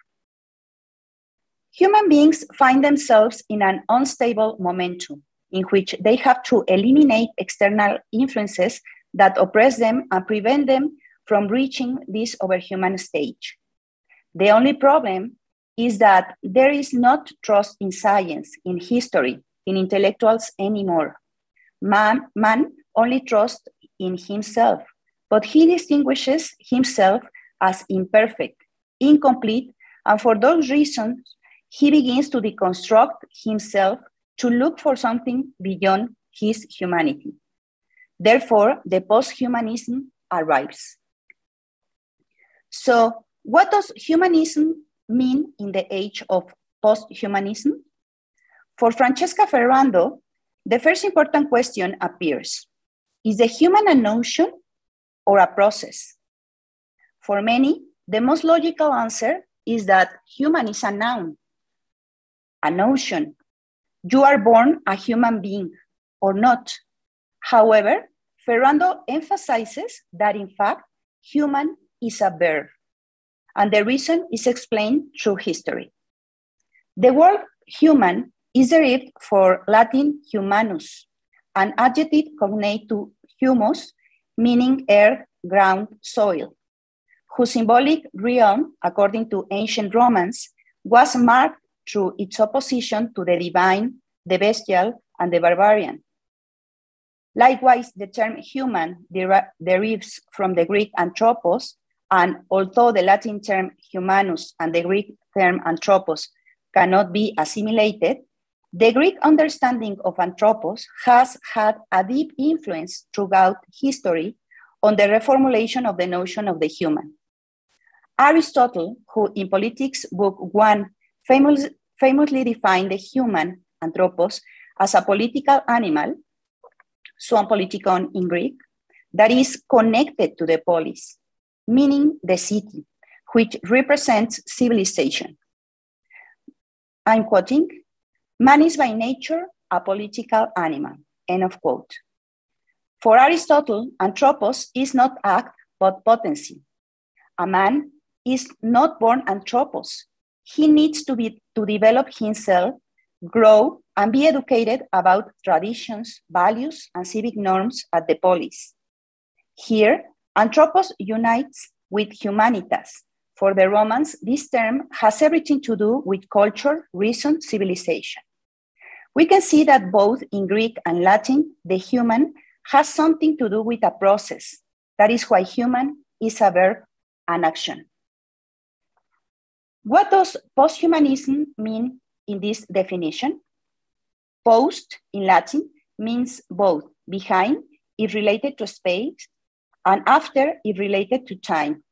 Human beings find themselves in an unstable momentum in which they have to eliminate external influences that oppress them and prevent them from reaching this overhuman stage. The only problem is that there is not trust in science, in history, in intellectuals anymore. Man only trusts in himself, but he distinguishes himself as imperfect, incomplete, and for those reasons, he begins to deconstruct himself to look for something beyond his humanity. Therefore, the post-humanism arrives. So, what does humanism mean in the age of post-humanism? For Francesca Ferrando, the first important question appears: is the human a notion or a process? For many, the most logical answer is that human is a noun, a notion. You are born a human being or not. However, Ferrando emphasizes that in fact, human is a verb, and the reason is explained through history. The word human is derived from Latin humanus, an adjective cognate to humus, meaning earth, ground, soil, whose symbolic realm, according to ancient Romans, was marked through its opposition to the divine, the bestial, and the barbarian. Likewise, the term human derives from the Greek anthropos, and although the Latin term humanus and the Greek term anthropos cannot be assimilated, the Greek understanding of anthropos has had a deep influence throughout history on the reformulation of the notion of the human. Aristotle, who in Politics Book 1 famously defined the human, anthropos, as a political animal, suon politikon in Greek, that is connected to the polis, meaning the city, which represents civilization. I'm quoting, "Man is by nature a political animal," end of quote. For Aristotle, anthropos is not act, but potency. A man is not born anthropos. He needs to develop himself, grow, and be educated about traditions, values, and civic norms at the polis. Here, anthropos unites with humanitas. For the Romans, this term has everything to do with culture, reason, civilization. We can see that both in Greek and Latin, the human has something to do with a process. That is why human is a verb and action. What does posthumanism mean in this definition? Post in Latin means both behind if related to space and after if related to time.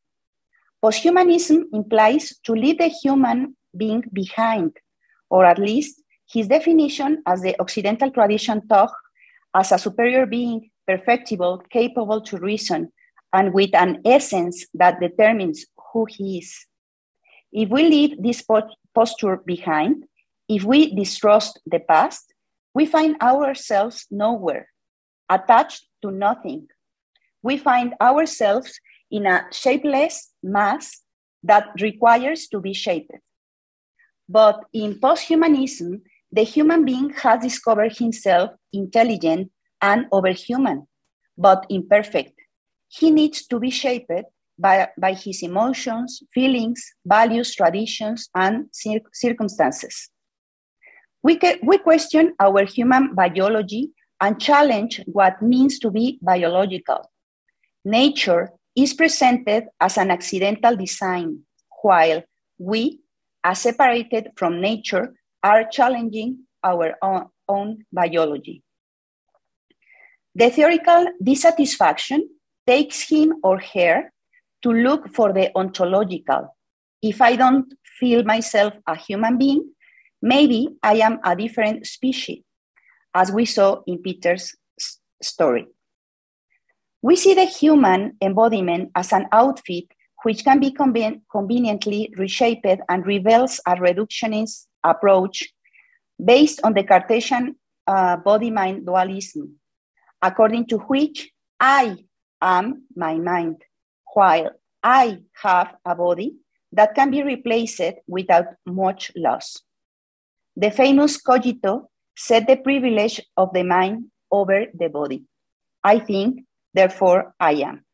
Posthumanism implies to leave the human being behind, or at least his definition as the Occidental tradition taught as a superior being, perfectible, capable to reason, and with an essence that determines who he is. If we leave this posture behind, if we distrust the past, we find ourselves nowhere, attached to nothing. We find ourselves in a shapeless mass that requires to be shaped. But in posthumanism, the human being has discovered himself intelligent and overhuman, but imperfect. He needs to be shaped by his emotions, feelings, values, traditions, and circumstances. We question our human biology and challenge what means to be biological. Nature is presented as an accidental design, while we, as separated from nature, are challenging our own biology. The theoretical dissatisfaction takes him or her to look for the ontological. If I don't feel myself a human being, maybe I am a different species, as we saw in Peter's story. We see the human embodiment as an outfit which can be conveniently reshaped and reveals a reductionist approach based on the Cartesian body-mind dualism, according to which I am my mind, while I have a body that can be replaced without much loss. The famous cogito set the privilege of the mind over the body. I think, therefore I am.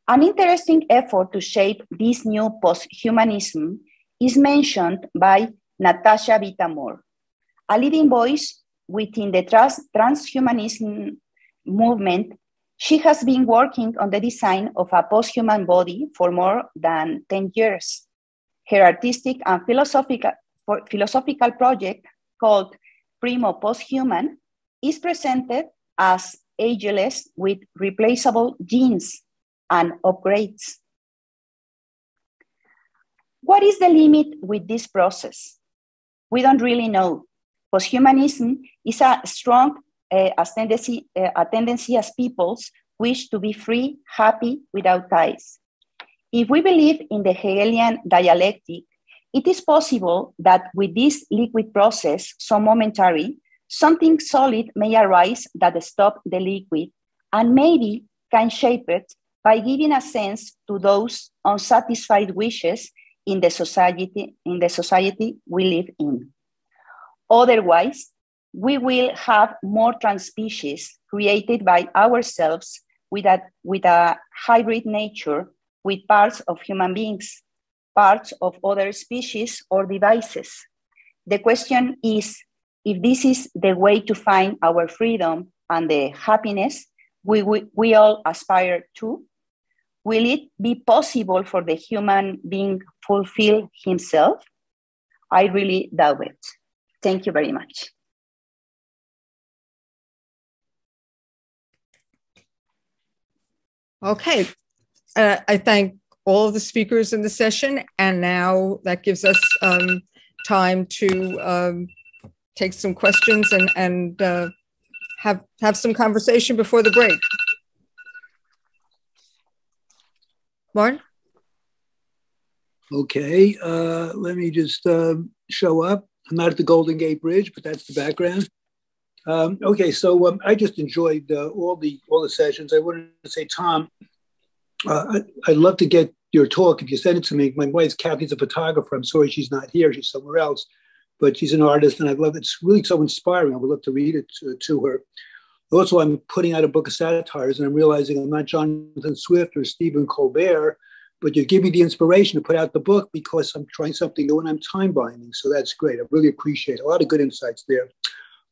An interesting effort to shape this new post-humanism is mentioned by Natasha Vita-Moore, a leading voice within the transhumanism movement. She has been working on the design of a post-human body for more than 10 years. Her artistic and philosophical project called Primo Posthuman is presented as ageless with replaceable genes and upgrades. What is the limit with this process? We don't really know. Posthumanism is a strong tendency as peoples wish to be free, happy, without ties. If we believe in the Hegelian dialectic, it is possible that with this liquid process, so momentary, something solid may arise that stops the liquid and maybe can shape it by giving a sense to those unsatisfied wishes in the society we live in. Otherwise, we will have more transspecies created by ourselves with a hybrid nature with parts of human beings, parts of other species or devices. The question is, if this is the way to find our freedom and the happiness we all aspire to, will it be possible for the human being fulfill himself? I really doubt it. Thank you very much. Okay, I thank all of the speakers in the session, and now that gives us time to take some questions and have some conversation before the break. Martin? Okay, let me just show up. I'm not at the Golden Gate Bridge, but that's the background. Okay, so I just enjoyed all the sessions. I wanted to say, Thom, I'd love to get your talk if you send it to me. My wife's Kathy's a photographer. I'm sorry she's not here. She's somewhere else, but she's an artist, and I love it. It's really so inspiring. I would love to read it to her. Also, I'm putting out a book of satires, and I'm realizing I'm not Jonathan Swift or Stephen Colbert, but you give me the inspiration to put out the book because I'm trying something new and I'm time binding. So that's great. I really appreciate it. A lot of good insights there.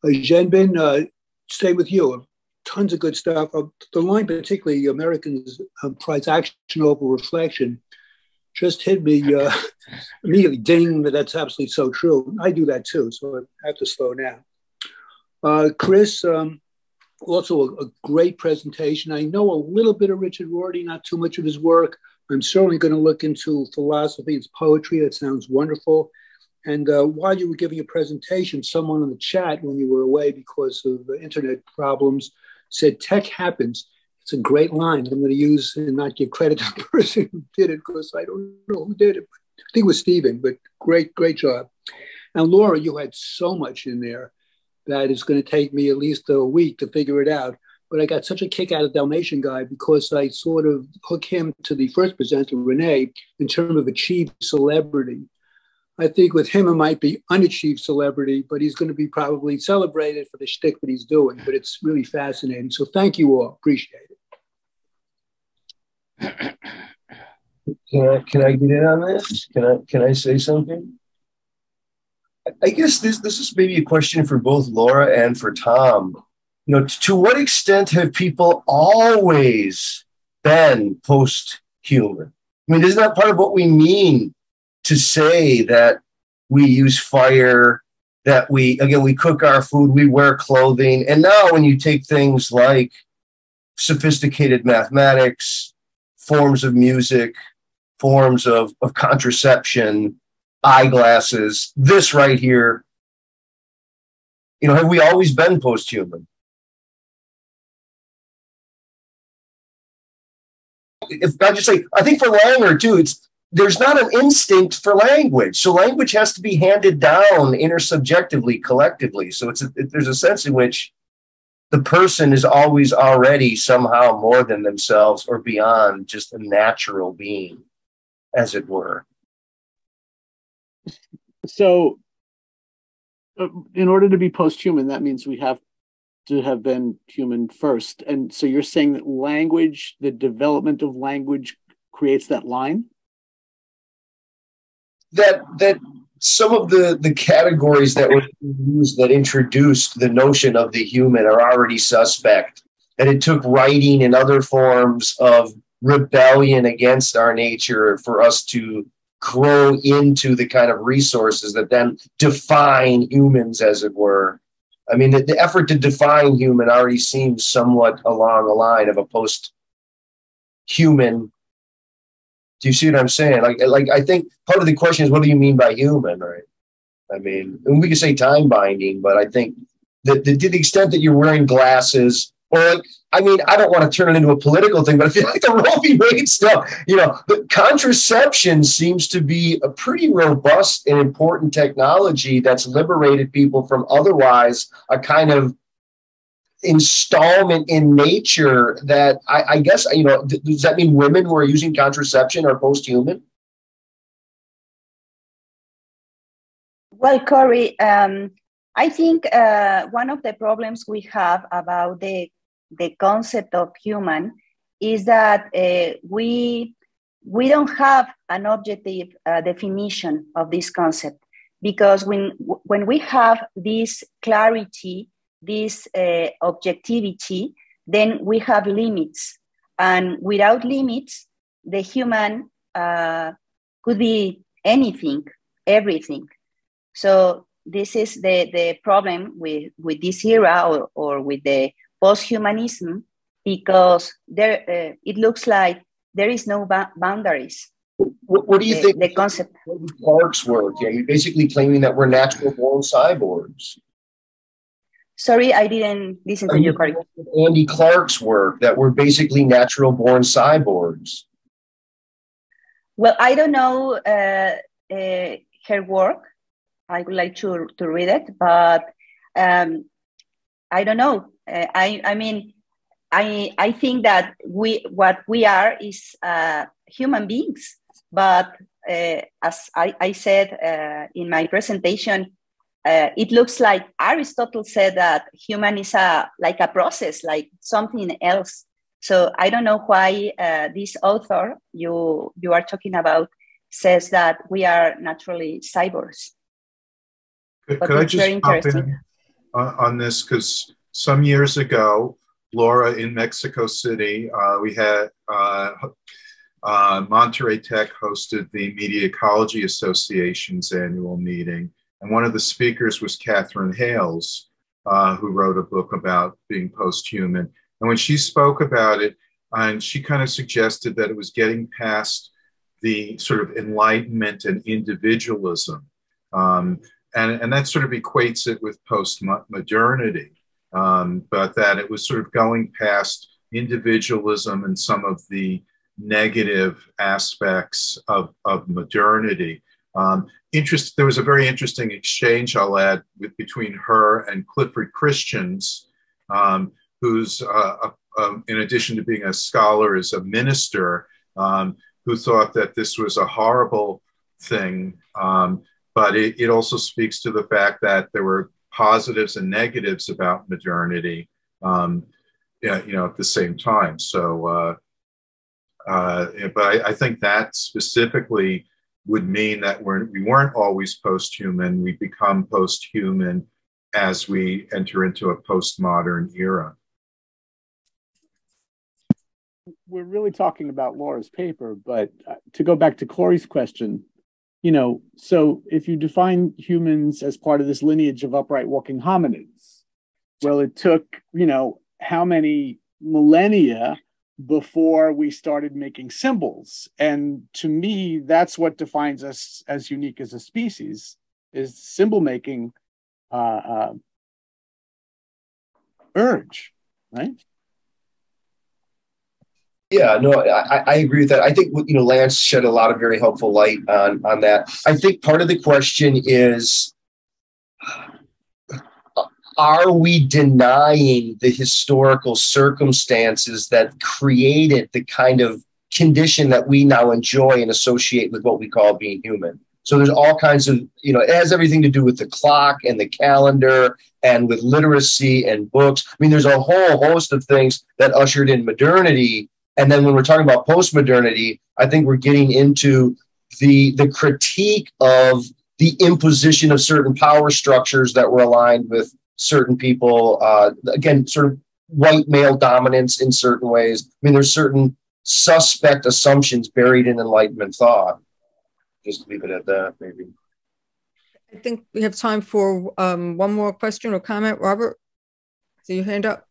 Zhenbin, stay with you. Tons of good stuff. The line, particularly Americans prize action over reflection, just hit me immediately. Ding, that's absolutely so true. I do that too, so I have to slow down. Chris, also a great presentation. I know a little bit of Richard Rorty, not too much of his work. I'm certainly going to look into philosophy. It's poetry. It sounds wonderful. And while you were giving a presentation, someone in the chat when you were away because of internet problems said tech happens. It's a great line. I'm going to use and not give credit to the person who did it because I don't know who did it. I think it was Stephen, but great job. And Laura, you had so much in there that it's going to take me at least a week to figure it out. But I got such a kick out of Dalmatian Guy because I sort of hook him to the first presenter, Renee, in terms of achieved celebrity. I think with him, it might be unachieved celebrity, but he's going to be probably celebrated for the shtick that he's doing. But it's really fascinating. So thank you all. Appreciate it. Can I get in on this? Can I say something? I guess this is maybe a question for both Laura and for Thom. You know, to what extent have people always been post-human? I mean, isn't that part of what we mean to say that we use fire, that we cook our food, we wear clothing? And now when you take things like sophisticated mathematics, forms of music, forms of contraception, eyeglasses, this right here, you know, have we always been post-human? If I just say, I think for Langer too, there's not an instinct for language. So language has to be handed down intersubjectively, collectively. So there's a sense in which the person is always already somehow more than themselves or beyond just a natural being, as it were. So in order to be post-human, that means we have to have been human first. And so you're saying that language, the development of language creates that line? That some of the categories that were used that introduced the notion of the human are already suspect. That it took writing and other forms of rebellion against our nature for us to grow into the kind of resources that then define humans, as it were. I mean, the effort to define human already seems somewhat along the line of a post-human. Do you see what I'm saying? Like I think part of the question is, what do you mean by human, right? I mean, and we can say time binding, but I think that to the extent that you're wearing glasses, or like, I mean, I don't want to turn it into a political thing, but I feel like the Roe v. Wade stuff, you know, the contraception seems to be a pretty robust and important technology that's liberated people from otherwise a kind of installment in nature that I guess, you know, does that mean women who are using contraception are post-human? Well, Corey, I think one of the problems we have about the concept of human is that we don't have an objective definition of this concept, because when we have this clarity, this objectivity, then we have limits, and without limits, the human could be anything, everything. So this is the problem with this era or with the post-humanism, because there it looks like there is no boundaries. What do you think the concept? Clark's work? Yeah, you're basically claiming that we're natural-born cyborgs. Sorry, I didn't listen to you correctly. Andy Clark's work, that we're basically natural-born cyborgs. Well, I don't know her work. I would like to read it, but I don't know. I mean, I think that what we are is human beings. But as I said in my presentation, it looks like Aristotle said that human is like a process, like something else. So I don't know why this author you are talking about says that we are naturally cyborgs. Could I just pop in on this? Because some years ago, Laura, in Mexico City, we had Monterey Tech hosted the Media Ecology Association's annual meeting. And one of the speakers was Catherine Hales, who wrote a book about being post-human. And when she spoke about it, and she kind of suggested that it was getting past the sort of enlightenment and individualism. And that sort of equates it with post-modernity, but that it was sort of going past individualism and some of the negative aspects of modernity. There was a very interesting exchange, I'll add, between her and Clifford Christians, who's, in addition to being a scholar, is a minister, who thought that this was a horrible thing. But it also speaks to the fact that there were positives and negatives about modernity, at the same time. So, but I think that specifically would mean that we weren't always post-human. We become post-human as we enter into a postmodern era. We're really talking about Laura's paper, but to go back to Corey's question, so if you define humans as part of this lineage of upright walking hominids, well, it took, how many millennia before we started making symbols. And to me, that's what defines us as unique as a species, is symbol making urge, right? Yeah, no, I agree with that. I think, Lance shed a lot of very helpful light on that. I think part of the question is, are we denying the historical circumstances that created the kind of condition that we now enjoy and associate with what we call being human? So there's all kinds of, it has everything to do with the clock and the calendar and with literacy and books. I mean, there's a whole host of things that ushered in modernity. And then when we're talking about postmodernity, I think we're getting into the critique of the imposition of certain power structures that were aligned with certain people. Again, sort of white male dominance in certain ways. I mean, there's certain suspect assumptions buried in Enlightenment thought. Just leave it at that, maybe. I think we have time for one more question or comment. Robert, see your hand up.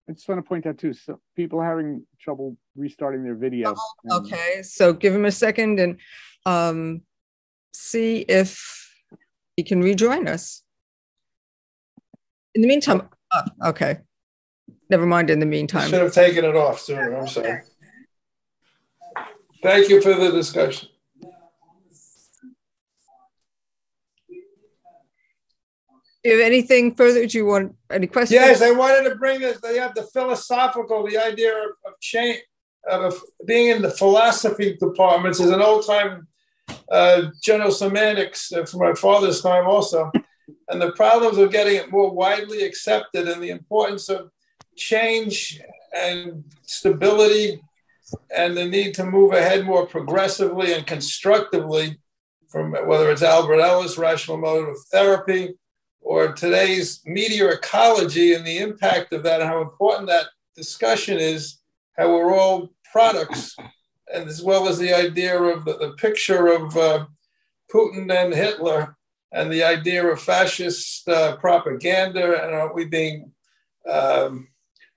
I just want to point out too, so people are having trouble restarting their video. Okay, so give him a second and see if he can rejoin us. In the meantime, okay, never mind. In the meantime, I should have taken it off sooner. I'm sorry. Thank you for the discussion. Do you have anything further? Do you want any questions? Yes, I wanted to bring this. They have the philosophical, the idea of change, of being in the philosophy departments is an old-time general semantics from my father's time also. And the problems of getting it more widely accepted and the importance of change and stability and the need to move ahead more progressively and constructively from whether it's Albert Ellis, rational motive therapy, or today's media ecology and the impact of that and how important that discussion is, how we're all products, and as well as the idea of the picture of Putin and Hitler and the idea of fascist propaganda, and are we being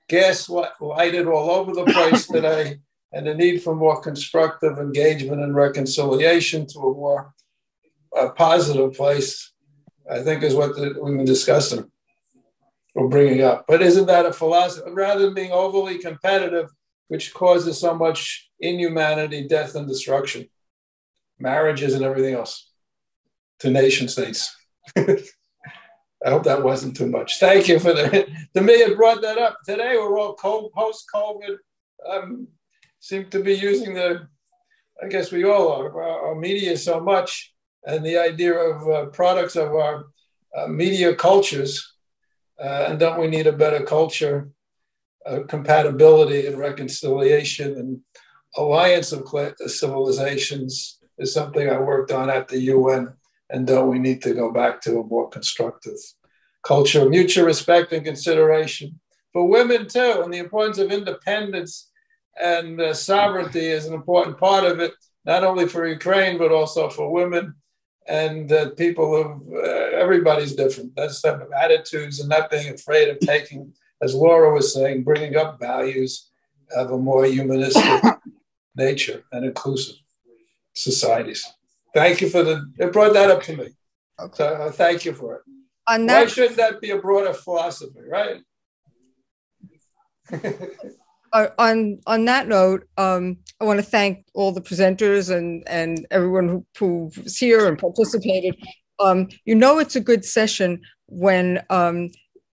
gaslighted all over the place today, and the need for more constructive engagement and reconciliation to a more positive place, I think is what we've been discussing or bringing up. But isn't that a philosophy? Rather than being overly competitive, which causes so much inhumanity, death, and destruction, marriages and everything else, to nation states. I hope that wasn't too much. Thank you for that. To me, it brought that up. Today, we're all post-COVID, seem to be using I guess we all are, our media so much, and the idea of products of our media cultures. And don't we need a better culture, compatibility and reconciliation and alliance of civilizations is something I worked on at the UN. And don't we need to go back to a more constructive culture, mutual respect and consideration for women too, and the importance of independence and sovereignty is an important part of it, not only for Ukraine, but also for women. And people of everybody's different. That's type of attitudes and not being afraid of taking, as Laura was saying, bringing up values of a more humanistic nature and inclusive societies. Thank you for it brought that up to me. Okay. So thank you for it. Why shouldn't that be a broader philosophy, right? On that note, I want to thank all the presenters and everyone who's here and participated. It's a good session when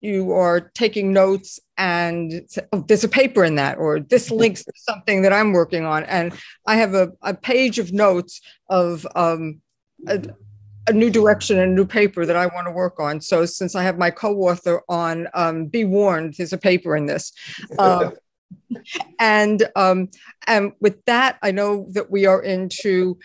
you are taking notes and there's a paper in that, or this links to something that I'm working on. And I have a page of notes of a new direction and a new paper that I want to work on. So since I have my co-author on, be warned, there's a paper in this. And with that, I know that we are into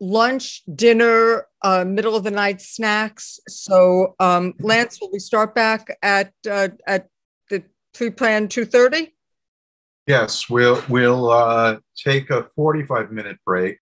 lunch, dinner, middle of the night snacks. So Lance, will we start back at the pre-planned 2:30? Yes, we'll take a 45-minute break